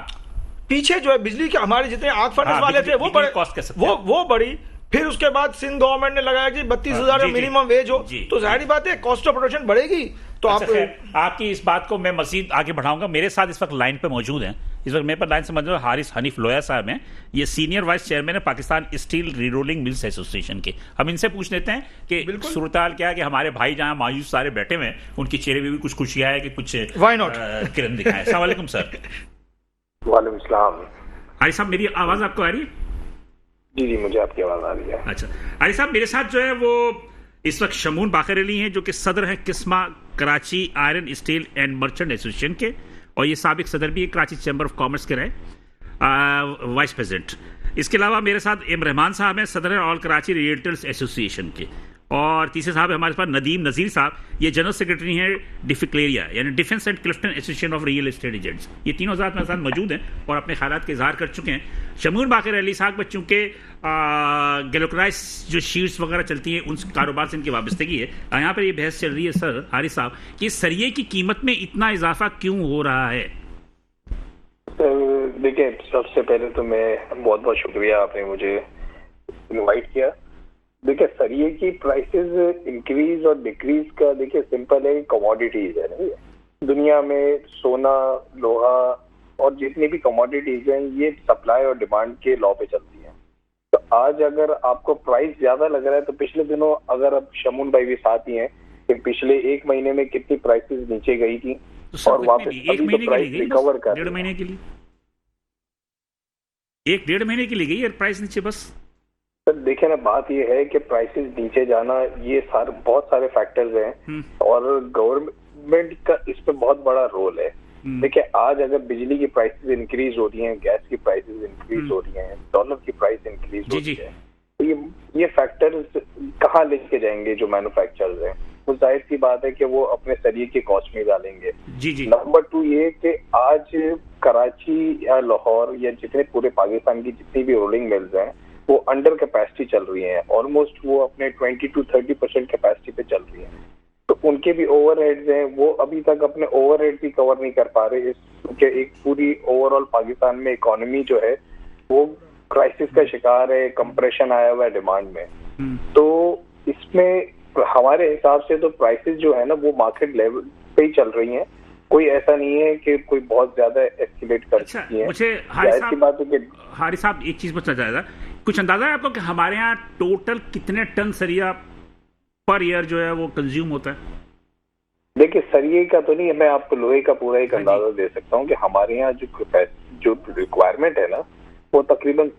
पीछे जो है बिजली के हमारे जितने आग फर्नेस वाले थे वो बढ़े, वो बढ़ी। फिर उसके बाद सिंध गवर्नमेंट ने लगाया कि 32,000
जी, जी।
मिनिमम वेज हो,
जी।
तो जाहिर बात है कॉस्ट ऑफ प्रोडक्शन बढ़ेगी। तो
अच्छा,
आप
खैर, आपकी इस बात को मैं मजीद आगे बढ़ाऊंगा। मेरे साथ इस वक्त लाइन पे मौजूद हैं, इस वक्त मेरे पर लाइन से मौजूद हारिस हनीफ लोया साहब हैं। ये सीनियर वाइस चेयरमैन है पाकिस्तान स्टील रीरोलिंग मिल्स एसोसिएशन के। हम इनसे पूछ लेते हैं कि सूरत-ए-हाल क्या है कि हमारे भाई जहां मायूस सारे बैठे हुए हैं, उनके चेहरे में भी कुछ खुशियां है कि कुछ
Why not?
किरण दिखाएं। अस्सलाम वालेकुम सर।
वालेकुम सलाम।
हारिस साहब, मेरी आवाज आपको आ रही है?
जी जी, मुझे आपकी आवाज आ रही है।
अच्छा, हारिस साहब, मेरे साथ जो है वो इस वक्त शमून बाकर अली हैं, जो कि सदर हैं किस्मा Karachi iron steel and merchant association के, और ये साबिक सदर भी है कराची चैम्बर ऑफ कॉमर्स के रहे, वाइस प्रेसिडेंट। इसके अलावा मेरे साथ एम रहमान साहब हैं, सदर हैं ऑल कराची रियल्टर्स एसोसिएशन के, और तीसरे साहब है हमारे पास नदीम नज़ीर साहब, ये जनरल सेक्रेटरी हैं डिफिक्लेरिया यानी defence and Clifton association of real estate agents. ये तीनों हज़रात मेरे साथ मौजूद हैं और अपने ख्यालात के इजहार कर चुके हैं। शमून बाकर अली साहब में चूँकि गैल्वेनाइज जो शीट्स वगैरह चलती हैं उन कारोबार से इनकी वाबस्तगी है, यहाँ पर ये बहस चल रही है सर हारिस साहब कि सरिये की कीमत में इतना इजाफा क्यों हो रहा है?
देखिए, सबसे पहले तो मैं बहुत बहुत शुक्रिया, आपने मुझे इनवाइट किया। देखिए, सरिये की प्राइसेस इंक्रीज और डिक्रीज का देखिए सिंपल है, कमोडिटीज है नहीं, दुनिया में सोना, लोहा और जितनी भी कमोडिटीज हैं ये सप्लाई और डिमांड के लॉ पे चलती हैं। तो आज अगर आपको प्राइस ज्यादा लग रहा है, तो पिछले दिनों अगर अब शमून भाई भी साथ ही हैं कि पिछले एक महीने में कितनी प्राइसेस नीचे गई थी
तो
और वापस अभी तो प्राइस रिकवर कर
डेढ़ महीने के लिए, एक डेढ़ महीने के लिए गई है प्राइस नीचे बस।
सर देखिए ना, बात ये है कि प्राइसेस नीचे जाना ये बहुत सारे फैक्टर्स हैं और गवर्नमेंट का इस पे बहुत बड़ा रोल है। देखिए, आज अगर बिजली की प्राइसेस इंक्रीज हो रही हैं, गैस की प्राइसेस इंक्रीज हो रही हैं, डॉलर की प्राइस इंक्रीज हो रही है, तो ये फैक्टर्स कहाँ लेके जाएंगे जो मैन्युफैक्चरर्स हैं? वो जाहिर सी बात है कि वो अपने सरिये के कॉस्ट में डालेंगे। नंबर 2 ये कि आज कराची या लाहौर या जितने पूरे पाकिस्तान की जितनी भी रोलिंग मिल्स हैं वो अंडर कैपेसिटी चल रही हैं, ऑलमोस्ट वो अपने 20 to 30% कैपेसिटी पे चल रही हैं। तो उनके भी ओवरहेड्स हैं, वो अभी तक अपने ओवरहेड भी कवर नहीं कर पा रहे, क्योंकि एक पूरी ओवरऑल पाकिस्तान में इकोनॉमी जो है वो क्राइसिस का शिकार है, कंप्रेशन आया हुआ है डिमांड में। तो इसमें हमारे हिसाब से तो प्राइसेस जो है ना वो मार्केट लेवल पे ही चल रही हैं, कोई ऐसा नहीं है कि कोई बहुत ज्यादा एस्केलेट कर सकती है।
मुझे हारिस साहब एक चीज पूछना चाहेगा, कुछ अंदाजा है आपको कि हमारे यहाँ टोटल कितने टन सरिया पर ईयर जो है वो कंज्यूम होता है?
देखिए, सरिये का तो नहीं, मैं आपको लोहे का पूरा एक अंदाजा दे सकता हूँ कि हमारे यहाँ जो रिक्वायरमेंट है ना वो तकरीबन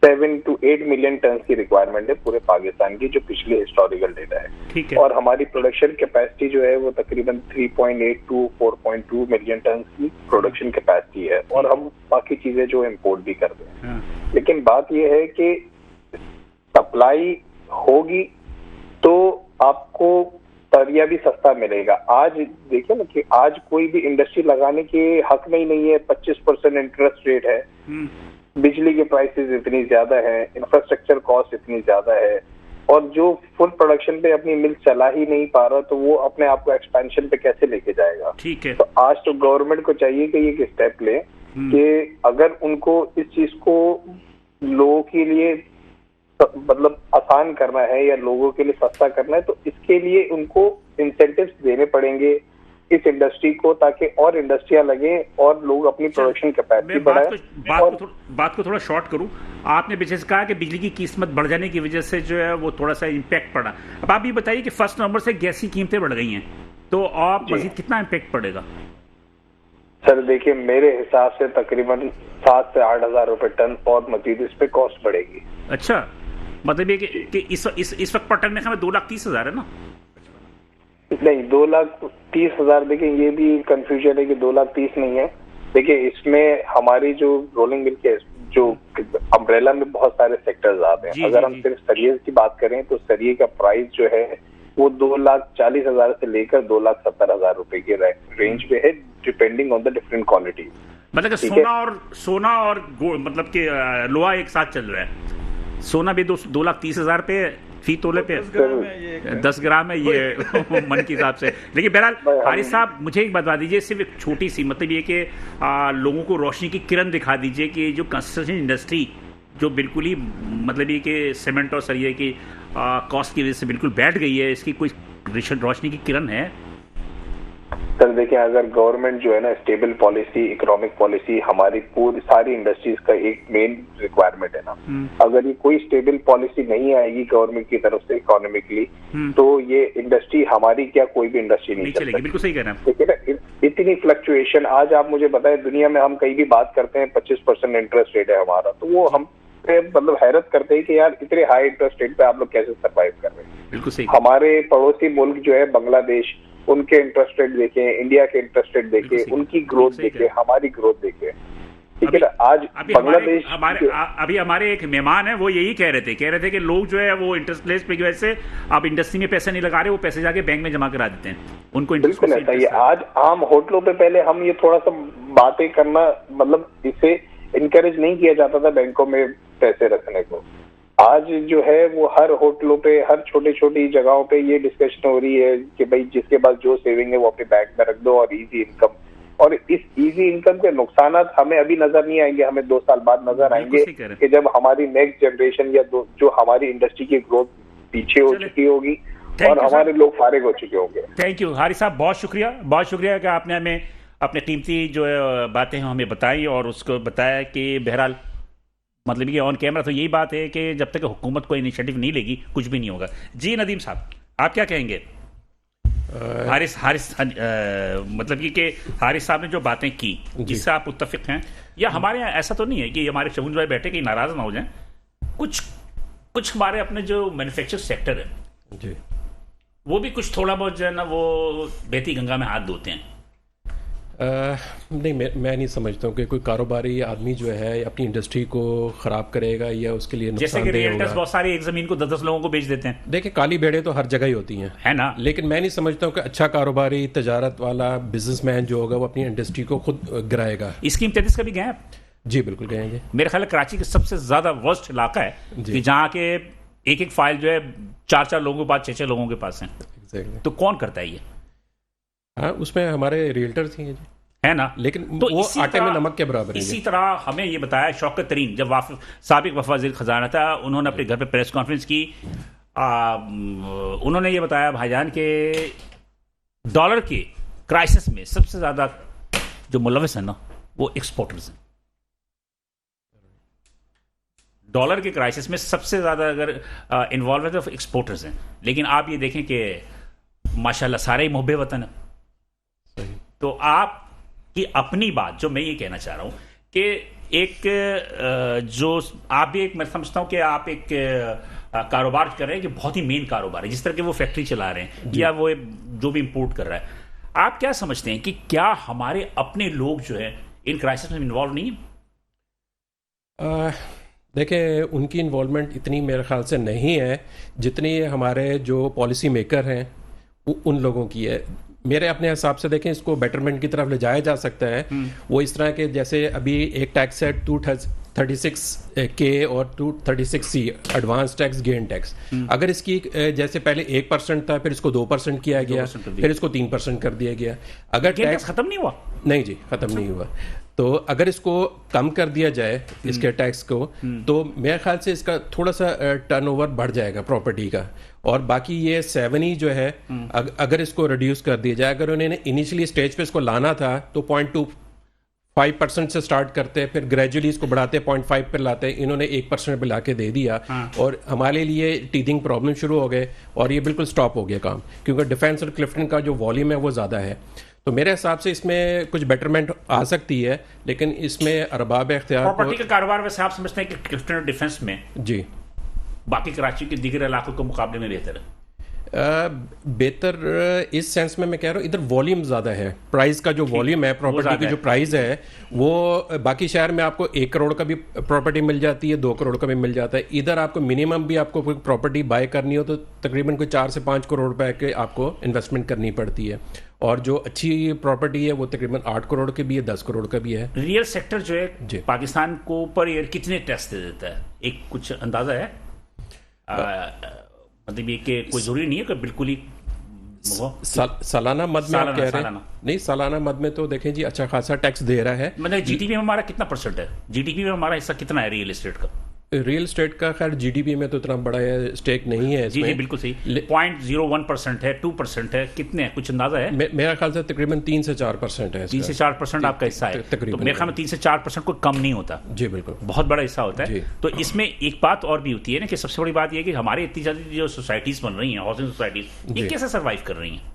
7 to 8 मिलियन टन की रिक्वायरमेंट है पूरे पाकिस्तान की, जो पिछले हिस्टोरिकल डेटा है। और हमारी प्रोडक्शन कैपेसिटी जो है वो तकरीबन 3.8 to 4.2 मिलियन टन की प्रोडक्शन कैपेसिटी है, और हम बाकी चीजें जो इम्पोर्ट भी करते हैं। लेकिन बात यह है कि सप्लाई होगी तो आपको सरिया भी सस्ता मिलेगा। आज देखिए ना कि आज कोई भी इंडस्ट्री लगाने के हक में ही नहीं है, 25% इंटरेस्ट रेट है, बिजली के प्राइसेस इतनी ज्यादा है, इंफ्रास्ट्रक्चर कॉस्ट इतनी ज्यादा है, और जो फुल प्रोडक्शन पे अपनी मिल चला ही नहीं पा रहा तो वो अपने आप को एक्सपेंशन पे कैसे लेके जाएगा?
ठीक है।
तो आज तो गवर्नमेंट को चाहिए कि ये स्टेप ले कि अगर उनको इस चीज को लोगों के लिए मतलब आसान करना है या लोगों के लिए सस्ता करना है, तो इसके लिए उनको इंसेंटिव्स देने पड़ेंगे इस इंडस्ट्री को, ताकि और इंडस्ट्रियां लगे और लोग अपनी प्रोडक्शन कैपेसिटी बढ़ाएं।
बात को थोड़ा शॉर्ट करूं, आपने पीछे से कहा कि बिजली की कीमत बढ़ जाने की वजह से जो है वो थोड़ा सा इम्पैक्ट पड़ा। अब आप ये बताइए कि 1 नवंबर से गैस की कीमतें बढ़ गई हैं, तो आप मजीद कितना इम्पैक्ट पड़ेगा?
सर देखिए, मेरे हिसाब से तकरीबन 7 से 8 हजार रुपए टन और मजीद इस पे कॉस्ट बढ़ेगी।
अच्छा, मतलब ये कि इस वक्त पर टन में 2,30,000 है ना?
नहीं, 2,30,000। देखिए, ये भी कंफ्यूजन है कि 2,30,000 नहीं है। देखिए, इसमें हमारी जो रोलिंग मिल के जो अम्ब्रेला में बहुत सारे सेक्टर्स आते हैं। अगर हम सिर्फ सरिये की बात करें तो सरिये का प्राइस जो है वो 2,40,000 से लेकर 2,70,000 रुपए के रेंज पे है, depending on the different quality.
मतलब कि सोना और मतलब कि लोहा एक साथ चल रहा है। सोना भी 2,30,000 पे फी तोले पे 10 ग्राम है ये मन के हिसाब से। लेकिन बहरहाल हारिस साहब, मुझे एक बता दीजिए, सिर्फ एक छोटी सी, मतलब ये कि लोगों को रोशनी की किरण दिखा दीजिए कि जो कंस्ट्रक्शन इंडस्ट्री जो बिल्कुल ही मतलब ये कि सीमेंट और सरिये की कॉस्ट की वजह से बिल्कुल बैठ गई है, इसकी कोई रोशनी की किरण है?
सर देखिए, अगर गवर्नमेंट जो है ना स्टेबल पॉलिसी, इकोनॉमिक पॉलिसी, हमारी पूरी सारी इंडस्ट्रीज का एक मेन रिक्वायरमेंट है ना, अगर ये कोई स्टेबल पॉलिसी नहीं आएगी गवर्नमेंट की तरफ से इकोनॉमिकली, तो ये इंडस्ट्री हमारी क्या कोई भी इंडस्ट्री नहीं
चलेगी। बिल्कुल सही कह रहे हैं।
देखिए ना, इतनी फ्लक्चुएशन, आज आप मुझे बताएं दुनिया में हम कहीं भी बात करते हैं 25% इंटरेस्ट रेट है हमारा, तो वो हम मतलब हैरत करते हैं कि यार इतने हाई इंटरेस्ट रेट पे आप लोग कैसे सर्वाइव कर रहे हैं।
बिल्कुल सही।
हमारे पड़ोसी मुल्क जो है बांग्लादेश, उनके इंटरेस्ट रेट देखें, इंडिया के इंटरेस्ट रेट देखें, उनकी ग्रोथ देखें, हमारी ग्रोथ देखें, ठीक है ना। आज बांग्लादेश
अभी हमारे एक मेहमान है, वो यही कह रहे थे कि लोग जो है वो इंटरेस्ट रेट की वजह से आप इंडस्ट्री में पैसे नहीं लगा रहे, वो पैसे जाके बैंक में जमा करा देते हैं, उनको
बिल्कुल ऐसा ही है। आज आम होटलों पे पहले हम ये थोड़ा सा बातें करना, मतलब इसे इनकरेज नहीं किया जाता था बैंकों में पैसे रखने को। आज जो है वो हर होटलों पे, हर छोटी छोटी जगहों पे ये डिस्कशन हो रही है कि भाई जिसके पास जो सेविंग है वो अपने बैंक में रख दो, और इजी इनकम। और इस इजी इनकम के नुकसान हमें अभी नजर नहीं आएंगे, हमें 2 साल बाद नजर आएंगे कि जब हमारी नेक्स्ट जनरेशन या जो हमारी इंडस्ट्री की ग्रोथ पीछे हो चुकी होगी और हमारे लोग फारिग हो चुके होंगे।
थैंक यू हारिस साहब, बहुत शुक्रिया कि आपने हमें अपने कीमती जो बातें हैं हमें बताई, और उसको बताया कि बहरहाल मतलब ये ऑन कैमरा तो यही बात है कि जब तक हुकूमत कोई इनिशिएटिव नहीं लेगी कुछ भी नहीं होगा। जी नदीम साहब, आप क्या कहेंगे? हारिस मतलब कि हारिस साहब ने जो बातें की जिससे आप मुत्तफिक हैं, या हमारे यहाँ ऐसा तो नहीं है कि हमारे शगुन भाई बैठे कि नाराज ना हो जाएं, कुछ हमारे अपने जो मैन्युफैक्चर सेक्टर है
जी,
वो भी कुछ थोड़ा बहुत जो है ना वो बहती गंगा में हाथ धोते हैं।
नहीं, मैं नहीं समझता हूँ कि कोई कारोबारी आदमी जो है अपनी इंडस्ट्री को ख़राब करेगा या उसके लिए
जैसे कि
नुकसानदेह
रियल्टर्स
होगा।
बहुत सारी एक ज़मीन को 10-10 लोगों को बेच देते हैं।
देखिए, काली भेड़ें तो हर जगह ही होती हैं,
है ना,
लेकिन मैं नहीं समझता हूँ कि अच्छा कारोबारी, तजारत वाला, बिजनेसमैन जो होगा वो अपनी इंडस्ट्री को खुद गिराएगा।
स्कीम 33 का भी गए आप?
जी बिल्कुल गएंगे।
मेरे ख्याल कराची का सबसे ज़्यादा वर्स्ट इलाका है कि जहाँ के एक फाइल जो है 4-4 लोगों के पास, 6-6 लोगों के पास है।
एग्जैक्टली।
तो कौन करता है ये?
हाँ, उसमें हमारे रियल्टर्स ही हैं जी, है
ना,
लेकिन
तो
वो आटे में नमक के बराबर है।
इसी तरह हमें ये बताया शौकत तरीन, जब साबिक वफाक खजाना था, उन्होंने अपने घर पे प्रेस कॉन्फ्रेंस की, उन्होंने ये बताया भाईजान के डॉलर के क्राइसिस में सबसे ज्यादा जो मुलविस है ना वो एक्सपोर्टर्स हैं। डॉलर के क्राइसिस में सबसे ज्यादा अगर इन्वॉल्व है तो एक्सपोर्टर्स हैं। लेकिन आप ये देखें कि माशाल्लाह सारे ही मुहब्बे वतन है। तो आप कि अपनी बात जो मैं ये कहना चाह रहा हूं कि एक जो आप भी एक, मैं समझता हूं कि आप एक कारोबार कर रहे हैं कि बहुत ही मेन कारोबार है, जिस तरह के वो फैक्ट्री चला रहे हैं या वो जो भी इंपोर्ट कर रहा है, आप क्या समझते हैं कि क्या हमारे अपने लोग जो है इन क्राइसिस में इन्वॉल्व नहीं है?
देखिए, उनकी इन्वॉल्वमेंट इतनी मेरे ख्याल से नहीं है जितनी हमारे जो पॉलिसी मेकर हैं उन लोगों की है। मेरे अपने हिसाब से देखें, इसको बेटरमेंट की तरफ ले जाया जा सकता है। वो इस तरह के, जैसे अभी एक टैक्स है 236K और 236C, advance tax, gain tax. अगर इसकी जैसे पहले 1% था, फिर इसको 2% किया गया, फिर इसको 3% कर दिया गया। अगर टैक्स
खत्म नहीं हुआ?
नहीं जी, खत्म नहीं हुआ। तो अगर इसको कम कर दिया जाए इसके टैक्स को, तो मेरे ख्याल से इसका थोड़ा सा टर्नओवर बढ़ जाएगा प्रॉपर्टी का। और बाकी ये 7 ही जो है, अगर इसको रिड्यूस कर दिया जाए, अगर उन्होंने इनिशियली स्टेज पे इसको लाना था तो 0.25% से स्टार्ट करते, फिर ग्रेजुअली इसको बढ़ाते 0.5 पर लाते, इन्होंने 1% पे लाके दे दिया। और हमारे लिए टीथिंग प्रॉब्लम शुरू हो गए और ये बिल्कुल स्टॉप हो गया काम, क्योंकि डिफेंस और क्लिफ्टन का जो वॉल्यूम है वो ज़्यादा है। तो मेरे हिसाब से इसमें कुछ बेटरमेंट आ सकती है, लेकिन इसमें अरबाब इख्तियार
प्रॉपर्टी का कारोबार वैसे आप समझते हैं कि क्लिफ्टन और डिफेंस में
जी
बाकी कराची के दीगर इलाकों के मुकाबले में बेहतर है?
बेहतर इस सेंस में मैं कह रहा हूँ, इधर वॉल्यूम ज़्यादा है, प्राइस का जो वॉल्यूम है, प्रॉपर्टी की जो प्राइस है, वो बाकी शहर में आपको 1 करोड़ का भी प्रॉपर्टी मिल जाती है, 2 करोड़ का भी मिल जाता है। इधर आपको मिनिमम भी आपको कोई प्रॉपर्टी बाय करनी हो तो तकरीबन कोई 4 से 5 करोड़ रुपए के आपको इन्वेस्टमेंट करनी पड़ती है। और जो अच्छी प्रॉपर्टी है वो तकरीबन 8 करोड़ की भी है, 10 करोड़ का भी है।
रियल सेक्टर जो है पाकिस्तान को पर ईयर कितने टैक्स दे देता है, एक कुछ अंदाजा है? मतलब ये कि कोई जरूरी नहीं है कि बिल्कुल ही
सालाना मद में आप कह रहे हैं? नहीं, सालाना मद में तो देखें जी अच्छा खासा टैक्स दे रहा है।
मतलब जीडीपी में हमारा कितना % है? जीडीपी में हमारा हिस्सा कितना है रियल एस्टेट का?
रियल स्टेट का खैर जीडीपी में तो इतना बड़ा स्टेक नहीं है
जी
इसमें।
जी बिल्कुल सही। 0.01% है, 2% है, कितने हैं, कुछ अंदाजा है?
मेरा ख्याल से तकरीबन 3 से 4% है
3 से 4% आपका हिस्सा है,
तकरीबन।
तो मेरे ख्याल में 3 से 4% कोई कम नहीं होता,
जी बिल्कुल
बहुत बड़ा हिस्सा होता है।
जी।
तो इसमें एक बात और भी होती है ना कि सबसे बड़ी बात यह है कि हमारे इतनी ज़्यादा जो सोसाइटीज़ बन रही हैं, हाउसिंग सोसाइटीज़, ये
जी।
कैसे सर्वाइव कर रही हैं?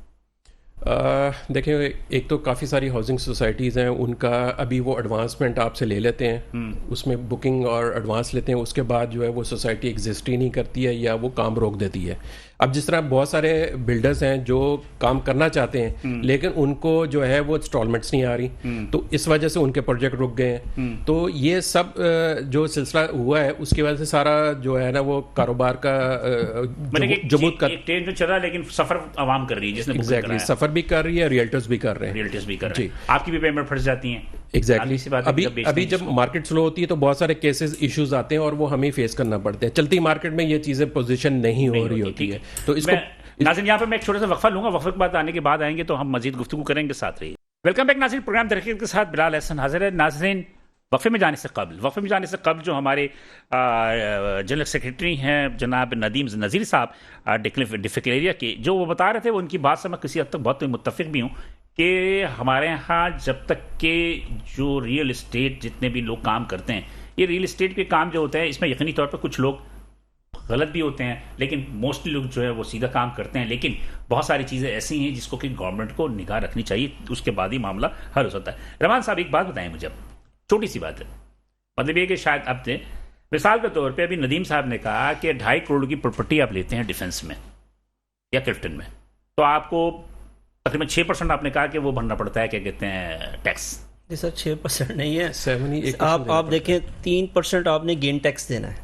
देखिए, एक तो काफ़ी सारी हाउसिंग सोसाइटीज़ हैं, उनका अभी वो एडवांसमेंट आपसे ले लेते हैं, उसमें बुकिंग और एडवांस लेते हैं, उसके बाद जो है वो सोसाइटी एग्जिस्ट ही नहीं करती है या वो काम रोक देती है। अब जिस तरह बहुत सारे बिल्डर्स हैं जो काम करना चाहते हैं लेकिन उनको जो है वो इंस्टॉलमेंट्स नहीं आ रही, तो इस वजह से उनके प्रोजेक्ट रुक गए हैं। तो ये सब जो सिलसिला हुआ है उसकी वजह से सारा जो है ना वो कारोबार का जमूद का
एक ट्रेन जो चल रहा है, लेकिन सफर आवाम कर रही है, जिसने बुकिंग
एग्जैक्टली सफ़र भी कर रही है, रियल्टर्स भी कर रहे हैं।
रियल्टर्स भी कर रहे
जी।
हैं, आपकी भी पेमेंट फंस जाती हैं।
एग्जैक्टली
आखिरी सी बात है,
अभी
जब बेचते
अभी
हैं
जब मार्केट स्लो होती है तो बहुत सारे केसेस इश्यूज आते हैं और वो हमें फेस करना पड़ते हैं। चलती मार्केट में ये चीज़ें पोजीशन नहीं हो रही होती है, तो इसको
नाज़रीन यहाँ पे मैं एक छोटा सा वक्फा लूंगा, वक्फे के बाद आने के बाद आएंगे तो हम मजीद गुफ्तगू करेंगे, साथ रहिए। वेलकम बैक नाज़रीन, प्रोग्राम दरअसल के साथ बिलाल एहसन हाजिर है। नाज़रीन, वक्फे में जाने से कबल जो हमारे जनरल सेक्रेटरी हैं जनाब नदीम नज़ीर साहब डिफिकलेरिया के, जो वो बता रहे थे, वो उनकी बात से मैं किसी हद तक बहुत मुत्तफिक भी हूँ कि हमारे यहाँ जब तक के जो रियल इस्टेट जितने भी लोग काम करते हैं, ये रियल इस्टेट के काम जो होते हैं, इसमें यकीनी तौर पर कुछ लोग गलत भी होते हैं, लेकिन मोस्टली लोग जो है वो सीधा काम करते हैं। लेकिन बहुत सारी चीज़ें ऐसी हैं जिसको कि गवर्नमेंट को निगाह रखनी चाहिए, उसके बाद ही मामला हल हो सकता है। रहमान साहब, एक बात बताएं मुझे, छोटी सी बात है, मतलब ये कि शायद अब मिसाल के तौर पे अभी नदीम साहब ने कहा कि 2.5 करोड़ की प्रॉपर्टी आप लेते हैं डिफेंस में या क्लिफ्टन में, तो आपको तकरीबन 6% आपने कहा कि वो भरना पड़ता है, क्या कहते हैं, टैक्स।
जी सर, 6% नहीं है,
7
आप देखें 3% आपने गेन टैक्स देना है,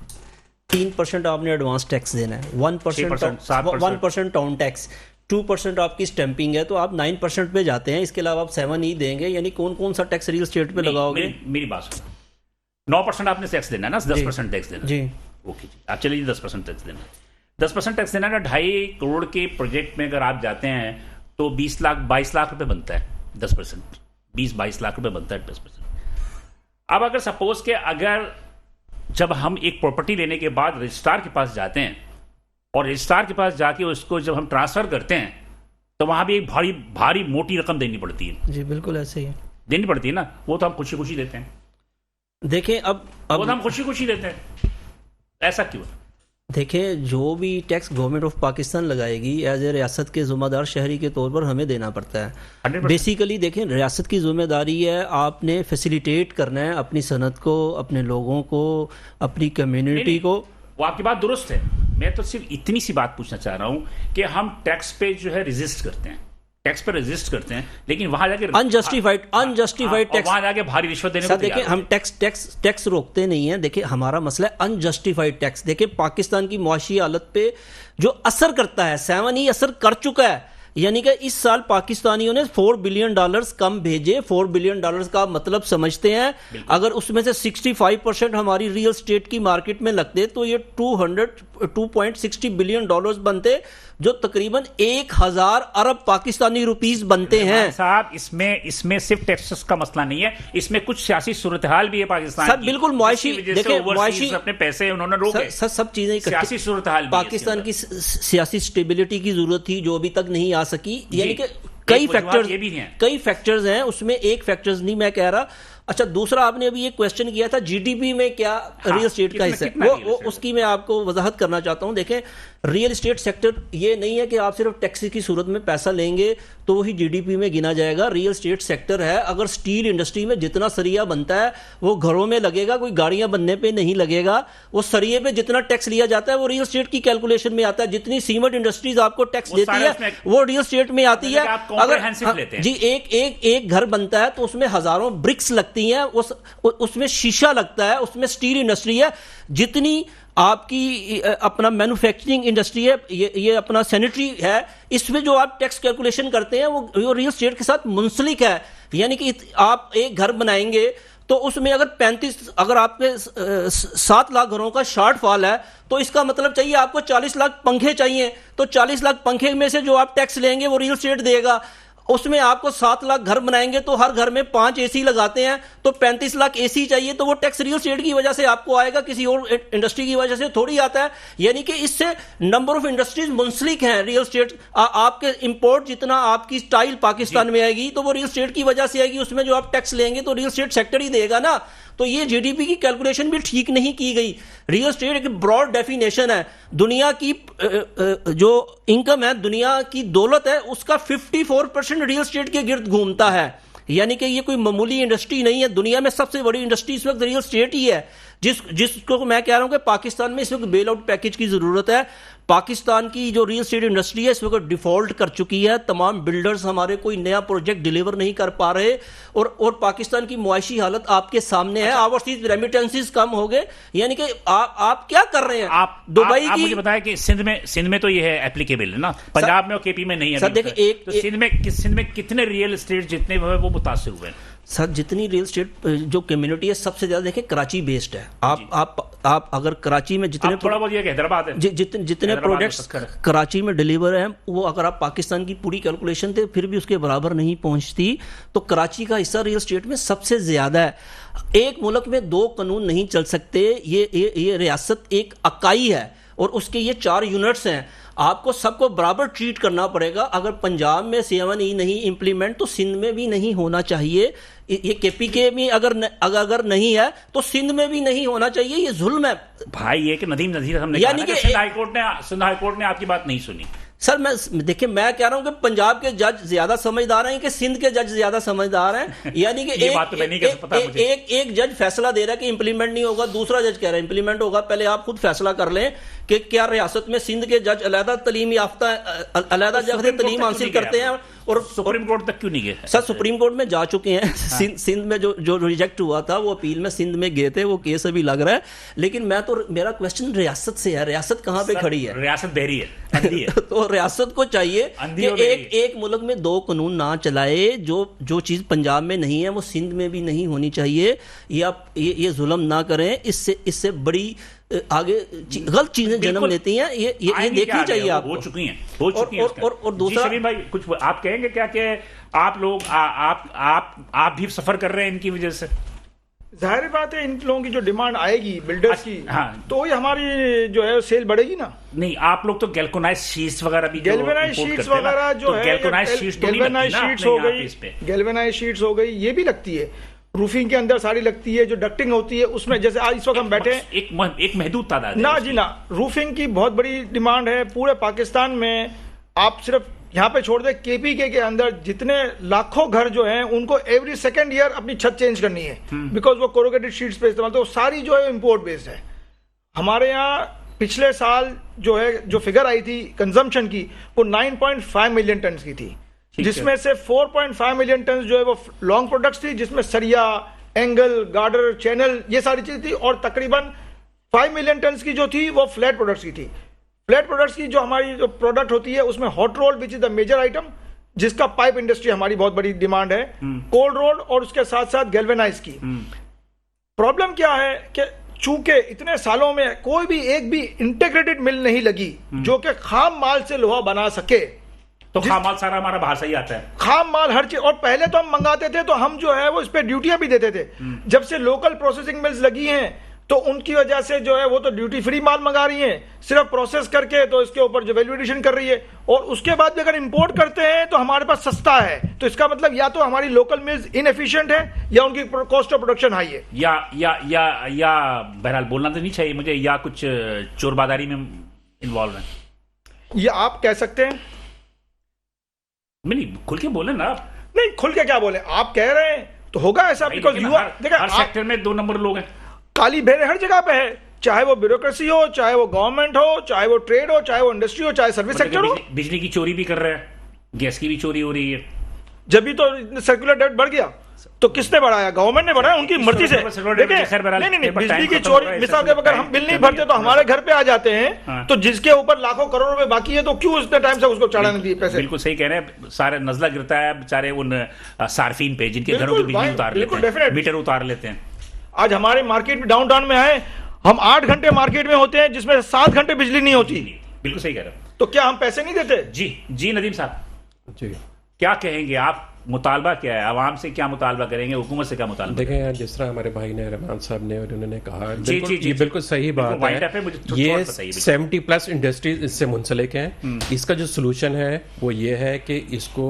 3% आपने एडवांस टैक्स देना है, 1% टाउन टैक्स, 2% आपकी स्टैंपिंग है, तो आप 9% पे जाते हैं। इसके अलावा आप 7 ही देंगे, यानी कौन कौन सा टैक्स रियल स्टेट पे लगाओगे?
मेरी बात सुनो, 9% आपने टैक्स देना है ना, 10% टैक्स देना
जी।
ओके जी, आप चलिए 10% टैक्स देना, 10% टैक्स देना ना। 2.5 करोड़ के प्रोजेक्ट में अगर आप जाते हैं तो 22 लाख रुपए बनता है 10%, 20-22 लाख रुपए बनता है 10%। अब अगर सपोज के अगर जब हम एक प्रॉपर्टी लेने के बाद रजिस्ट्रार के पास जाते हैं और रजिस्ट्रार के पास जाके उसको जब हम ट्रांसफर करते हैं तो वहां भी एक भारी भारी मोटी रकम देनी पड़ती है।
जी बिल्कुल ऐसे ही है,
देनी पड़ती है ना, वो तो हम खुशी खुशी देते हैं।
देखें अब
वो तो हम खुशी खुशी देते हैं, ऐसा क्यों?
देखें, जो भी टैक्स गवर्नमेंट ऑफ पाकिस्तान लगाएगी एज ए रियासत के ज़िम्मेदार शहरी के तौर पर हमें देना पड़ता है।
100%।
बेसिकली देखें, रियासत की जिम्मेदारी है, आपने फैसिलिटेट करना है अपनी सनत को, अपने लोगों को, अपनी कम्युनिटी को।
वो आपकी बात दुरुस्त है, मैं तो सिर्फ इतनी सी बात पूछना चाह रहा हूं कि हम टैक्स पे जो है रेजिस्ट करते हैं, टैक्स पे रेजिस्ट करते हैं, लेकिन वहां जाके
अनजस्टिफाइड टैक्स,
वहां जाके भारी रिश्वत देने को
देखिए हम टैक्स रोकते नहीं हैं। देखिए हमारा मसला है अनजस्टिफाइड टैक्स। देखिए पाकिस्तान की मुआशी हालत पे जो असर करता है, 7 ही असर कर चुका है। यानी कि इस साल पाकिस्तानियों ने $4 बिलियन कम भेजे। $4 बिलियन का मतलब समझते हैं, अगर उसमें से 65% हमारी रियल स्टेट की मार्केट में लगते तो ये 2.60 बिलियन डॉलर्स बनते, जो तकरीबन 1000 अरब पाकिस्तानी रुपीस बनते हैं।
साहब, इसमें सिर्फ टैक्सेस का मसला नहीं है, इसमें कुछ सियासी सूरत हाल भी है पाकिस्तान
सर बिल्कुल मुआशी, देखिए मुआशी
अपने पैसे उन्होंने रोके,
सब चीजें
सियासी सूरत हाल
पाकिस्तान की सियासी स्टेबिलिटी की जरूरत थी जो अभी तक नहीं आ सकी। यानी कि कई फैक्टर्स हैं, उसमें एक फैक्टर्स नहीं मैं कह रहा। अच्छा, दूसरा आपने अभी एक क्वेश्चन किया था जीडीपी में क्या रियल स्टेट का हिस्सा है, वो उसकी मैं आपको वजाहत करना चाहता हूं। देखें, रियल स्टेट सेक्टर ये नहीं है कि आप सिर्फ टैक्स की सूरत में पैसा लेंगे तो वही जीडीपी में गिना जाएगा। रियल स्टेट सेक्टर है, अगर स्टील इंडस्ट्री में जितना सरिया बनता है वो घरों में लगेगा, कोई गाड़ियां बनने पे नहीं लगेगा। वो सरिये पे जितना टैक्स लिया जाता है वो रियल स्टेट की कैलकुलेशन में आता है। जितनी सीमेंट इंडस्ट्रीज आपको टैक्स देती है वो रियल स्टेट में आती है। अगर जी एक घर बनता है तो उसमें हजारों ब्रिक्स लगती हैं, उसमें शीशा लगता है, उसमें स्टील इंडस्ट्री है। जितनी आपकी अपना मैन्युफैक्चरिंग इंडस्ट्री है, ये अपना सैनिटरी है, इसमें जो आप टैक्स कैलकुलेशन करते हैं वो रियल स्टेट के साथ मुंसलिक है। यानी कि आप एक घर बनाएंगे तो उसमें अगर आपके 7 लाख घरों का शॉर्टफॉल है तो इसका मतलब चाहिए आपको 40 लाख पंखे चाहिए, तो 40 लाख पंखे में से जो आप टैक्स लेंगे वो रियल स्टेट देगा। उसमें आपको 7 लाख घर बनाएंगे तो हर घर में 5 एसी लगाते हैं, तो 35 लाख एसी चाहिए, तो वो टैक्स रियल एस्टेट की वजह से आपको आएगा, किसी और इंडस्ट्री की वजह से थोड़ी आता है। यानी कि इससे नंबर ऑफ इंडस्ट्रीज मुंसलिक हैं रियल एस्टेट। आपके इंपोर्ट जितना आपकी स्टाइल पाकिस्तान में आएगी तो वो रियल एस्टेट की वजह से आएगी, उसमें जो आप टैक्स लेंगे तो रियल एस्टेट सेक्टर ही देगा ना। तो ये जीडीपी की कैलकुलेशन भी ठीक नहीं की गई। रियल एस्टेट एक ब्रॉड डेफिनेशन है, दुनिया की जो इनकम है, दुनिया की दौलत है, उसका 54% रियल एस्टेट के गिर्द घूमता है। यानी कि ये कोई मामूली इंडस्ट्री नहीं है, दुनिया में सबसे बड़ी इंडस्ट्री इस वक्त रियल एस्टेट ही है। जिसको मैं कह रहा हूं कि पाकिस्तान में इस वक्त बेल आउट पैकेज की जरूरत है। पाकिस्तान की जो रियल एस्टेट इंडस्ट्री है इस वक्त डिफॉल्ट कर चुकी है, तमाम बिल्डर्स हमारे कोई नया प्रोजेक्ट डिलीवर नहीं कर पा रहे, और पाकिस्तान की मुआशी हालत आपके सामने है। ओवरसीज रेमिटेंसेस कम हो गए। यानी कि आप क्या कर रहे हैं?
आप
दुबई की,
मुझे बताया कि सिंध में तो ये है एप्लीकेबल है ना, पंजाब में और केपी में नहीं है।
सर देखिए,
तो सिंध में कितने रियल एस्टेट जितने हुए वो मुतासिर हुए?
सर जितनी रियल एस्टेट जो कम्युनिटी है सबसे ज्यादा देखिए कराची बेस्ड है। आप अगर कराची में जितने
थोड़ा बहुत ये हैदराबाद है,
जितने प्रोजेक्ट्स कराची में डिलीवर हैं वो अगर आप पाकिस्तान की पूरी कैलकुलेशन थे फिर भी उसके बराबर नहीं पहुंचती। तो कराची का हिस्सा रियल एस्टेट में सबसे ज्यादा है। एक मुल्क में 2 कानून नहीं चल सकते। ये रियासत एक इकाई है और उसके ये 4 यूनिट्स हैं। आपको सबको बराबर ट्रीट करना पड़ेगा। अगर पंजाब में 7E नहीं इम्प्लीमेंट तो सिंध में भी नहीं होना चाहिए। ये केपीके में अगर नहीं है तो सिंध में भी नहीं होना चाहिए। ये जुल्म है
भाई। ये कि नदीम नजीर हमने
यानी कि
सिंध हाईकोर्ट ने आपकी बात नहीं सुनी।
सर मैं कह रहा हूं कि पंजाब के जज ज्यादा समझदार हैं कि सिंध के जज ज्यादा समझदार हैं। यानी कि एक जज फैसला दे रहा है कि इंप्लीमेंट नहीं होगा, दूसरा जज कह रहा है इंप्लीमेंट होगा। पहले आप खुद फैसला कर लें कि क्या रियासत में सिंध के जज अलहदा तलीम याफ्ता, अलहदा जगह से तलीम हासिल करते हैं और
सुप्रीम कोर्ट तक क्यों नहीं गए?
सर सुप्रीम कोर्ट में जा चुके हैं। सिंध में जो रिजेक्ट हुआ था वो अपील में सिंध में गए थे, वो केस अभी लग रहा है। लेकिन मेरा क्वेश्चन रियासत से है, रियासत कहां पे खड़ी है?
रियासत बहरी है, अंधी है।
तो रियासत को चाहिए कि एक मुल्क में 2 कानून ना चलाए। जो चीज पंजाब में नहीं है वो सिंध में भी नहीं होनी चाहिए। ये जुल्म ना करें, इससे बड़ी आगे गलत चीजें जन्म लेती हैं। ये देखनी चाहिए आपको।
हो चुकी हैं।
और दूसरा
भाई कुछ आप कहेंगे क्या कि आप लोग आप भी सफर कर रहे हैं इनकी वजह से?
जाहिर बात है इन लोगों की जो डिमांड आएगी बिल्डर्स की,
हाँ,
तो ये हमारी जो है सेल बढ़ेगी ना।
नहीं, आप लोग तो गैल्वेनाइज शीट्स वगैरह भी
गैल्वेनाइज शीट्स वगैरह जो है,
गैल्वेनाइज शीट्स हो गई,
गैल्वेनाइज शीट्स हो गई, ये भी लगती है। रूफिंग के अंदर सारी लगती है, जो डक्टिंग होती है उसमें, जैसे आज इस वक्त हम बैठे हैं
एक महदूद तादाद
ना जी ना। रूफिंग की बहुत बड़ी डिमांड है पूरे पाकिस्तान में। आप सिर्फ यहाँ पे छोड़ दे, केपीके के अंदर जितने लाखों घर जो हैं उनको एवरी सेकेंड ईयर अपनी छत चेंज करनी है, बिकॉज वो कोरोगेटेड शीट्स पे इस्तेमाल, तो सारी जो है इम्पोर्ट बेस्ड है। हमारे यहाँ पिछले साल जो है जो फिगर आई थी कंजम्पशन की वो 9.5 मिलियन टन की थी, जिसमें से 4.5 मिलियन टन जो है वो लॉन्ग प्रोडक्ट्स थी, जिसमें सरिया, एंगल, गार्डर, चैनल, ये सारी चीज थी। और तकरीबन 5 मिलियन टन की जो थी वो फ्लैट प्रोडक्ट्स की थी। फ्लैट प्रोडक्ट्स की जो हमारी जो प्रोडक्ट होती है उसमें hot roll which is the major item, जिसका पाइप इंडस्ट्री हमारी बहुत बड़ी डिमांड है, कोल्ड रोल और उसके साथ साथ गैल्वेनाइज की। प्रॉब्लम क्या है कि चूंकि इतने सालों में कोई भी एक भी इंटीग्रेटेड मिल नहीं लगी जो कि खाम माल से लोहा बना सके।
तो खाम माल सारा हमारा बाहर से ही आता है,
खाम माल हर चीज। और पहले तो हम मंगाते थे तो हम जो है वो इस पे ड्यूटियां भी देते थे। जब से लोकल प्रोसेसिंग मिल्स लगी हैं तो उनकी वजह से जो है वो तो ड्यूटी फ्री माल मंगा रही हैं, सिर्फ प्रोसेस करके, तो इसके ऊपर जो वैल्यू एडिशन कर रही है। और उसके बाद भी अगर इंपोर्ट करते हैं तो हमारे पास सस्ता है, तो इसका मतलब या तो हमारी लोकल मिल्स इनएफिशिएंट है या उनकी कॉस्ट ऑफ प्रोडक्शन हाई है,
या बहरहाल बोलना तो नहीं चाहिए मुझे, या कुछ चोरबादारी में इन्वॉल्व है,
ये आप कह सकते हैं।
नहीं, खुल के बोले ना।
नहीं, खुल के क्या बोले, आप कह रहे हैं तो होगा ऐसा, बिकॉज यू
हर सेक्टर में 2 नंबर लोग हैं।
काली भेड़ हर जगह पे है, चाहे वो ब्यूरोक्रेसी हो, चाहे वो गवर्नमेंट हो, चाहे वो ट्रेड हो, चाहे वो इंडस्ट्री हो, चाहे सर्विस सेक्टर हो।
बिजली की चोरी भी कर रहे हैं, गैस की भी चोरी हो रही है।
जब भी तो सर्कुलर डेट बढ़ गया तो किसने बढ़ाया? गवर्नमेंट ने बढ़ाया, उनकी मर्जी से। नहीं, बिजली की चोरी, मिसाल के अगर हम बिल नहीं भरते तो हमारे घर पे आ जाते हैं, तो जिसके ऊपर लाखों करोड़ रुपए बाकी है तो क्यों इतने टाइम से उसको चढ़ाने दिए पैसे?
बिल्कुल सही कह रहे हैं। सारे नजला गिरता है बेचारे उन सार्फिन पे जिनके घरों की बिजली उतार लेते हैं, मीटर उतार लेते हैं।
आज हमारे मार्केट में डाउनटाउन में आए, हम 8 घंटे मार्केट में होते हैं जिसमें 7 घंटे बिजली नहीं होती।
बिल्कुल सही कह रहे हैं।
तो क्या हम पैसे नहीं देते?
जी नदीम साहब।
जी,
क्या कहेंगे आप? मुतालबा क्या है? आवाम से क्या मुतालबा करेंगे? हुकूमत से क्या मुतालबा?
देखें यार, जिस तरह हमारे भाई ने, रहमान साहब ने, और उन्होंने कहा,
जी,
बिल्कुल
जी, जी,
ये
जी।
बिल्कुल सही बात
वाइंड अप है,
है।
मुझे थोड़ा
ये
बताइए बिल्कुल।
70+ इंडस्ट्रीज इससे मुंसलिक हैं। इसका जो सोल्यूशन है वो ये है कि इसको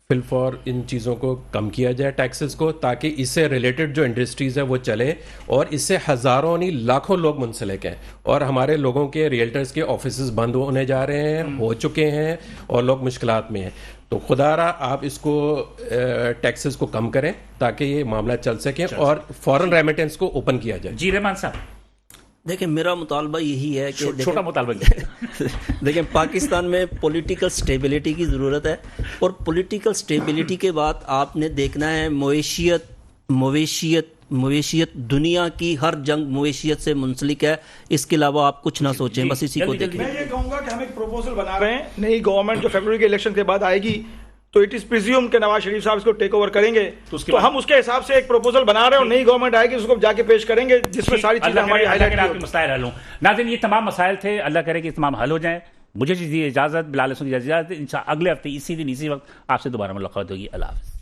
फिल फॉर इन चीज़ों को कम किया जाए, टैक्सेस को, ताकि इससे रिलेटेड जो इंडस्ट्रीज़ है वो चले, और इससे हज़ारों नहीं लाखों लोग मुंसलिक हैं। और हमारे लोगों के रियल्टर्स के ऑफिसेज बंद होने जा रहे हैं, हो चुके हैं, और लोग मुश्किलात में हैं। तो खुदारा आप इसको टैक्सेस को कम करें ताकि ये मामला चल सके और फॉरेन रेमिटेंस को ओपन किया जाए।
जी रहमान साहब,
देखिए मेरा मुतालबा यही है कि
छोटा मुतालबा क्या?
देखिए पाकिस्तान में पॉलिटिकल स्टेबिलिटी की ज़रूरत है, और पॉलिटिकल स्टेबिलिटी के बाद आपने देखना है मवेशियत दुनिया की हर जंग मवेशियत से मुंसलिक है। इसके अलावा आप कुछ ना सोचें, बस इसी को
जल्दी,
देखें।
मैं ये कहूंगा कि हम एक प्रपोजल बना रहे हैं, नई गवर्नमेंट जो फरवरी के इलेक्शन के बाद आएगी, तो इट इज प्रिज्यूम के नवाज शरीफ साहब इसको टेक ओवर करेंगे, तो हम उसके हिसाब से एक प्रपोजल बना रहे हैं, और नई गवर्नमेंट आएगी उसको जाके पेश करेंगे, जिसमें सारी चीजें हमारी हाईलाइट
आपके मसाइल हल हों। नाज़रीन, ये तमाम मसाइल थे, अल्लाह करे कि तमाम हल हो जाएं। मुझे दीजिए इजाजत, बिलाल हसन की इजाजत। इंशाअल्लाह अगले हफ्ते इसी दिन इसी वक्त आपसे दोबारा मुलाकात होगी। अल्लाह हाफ़िज़।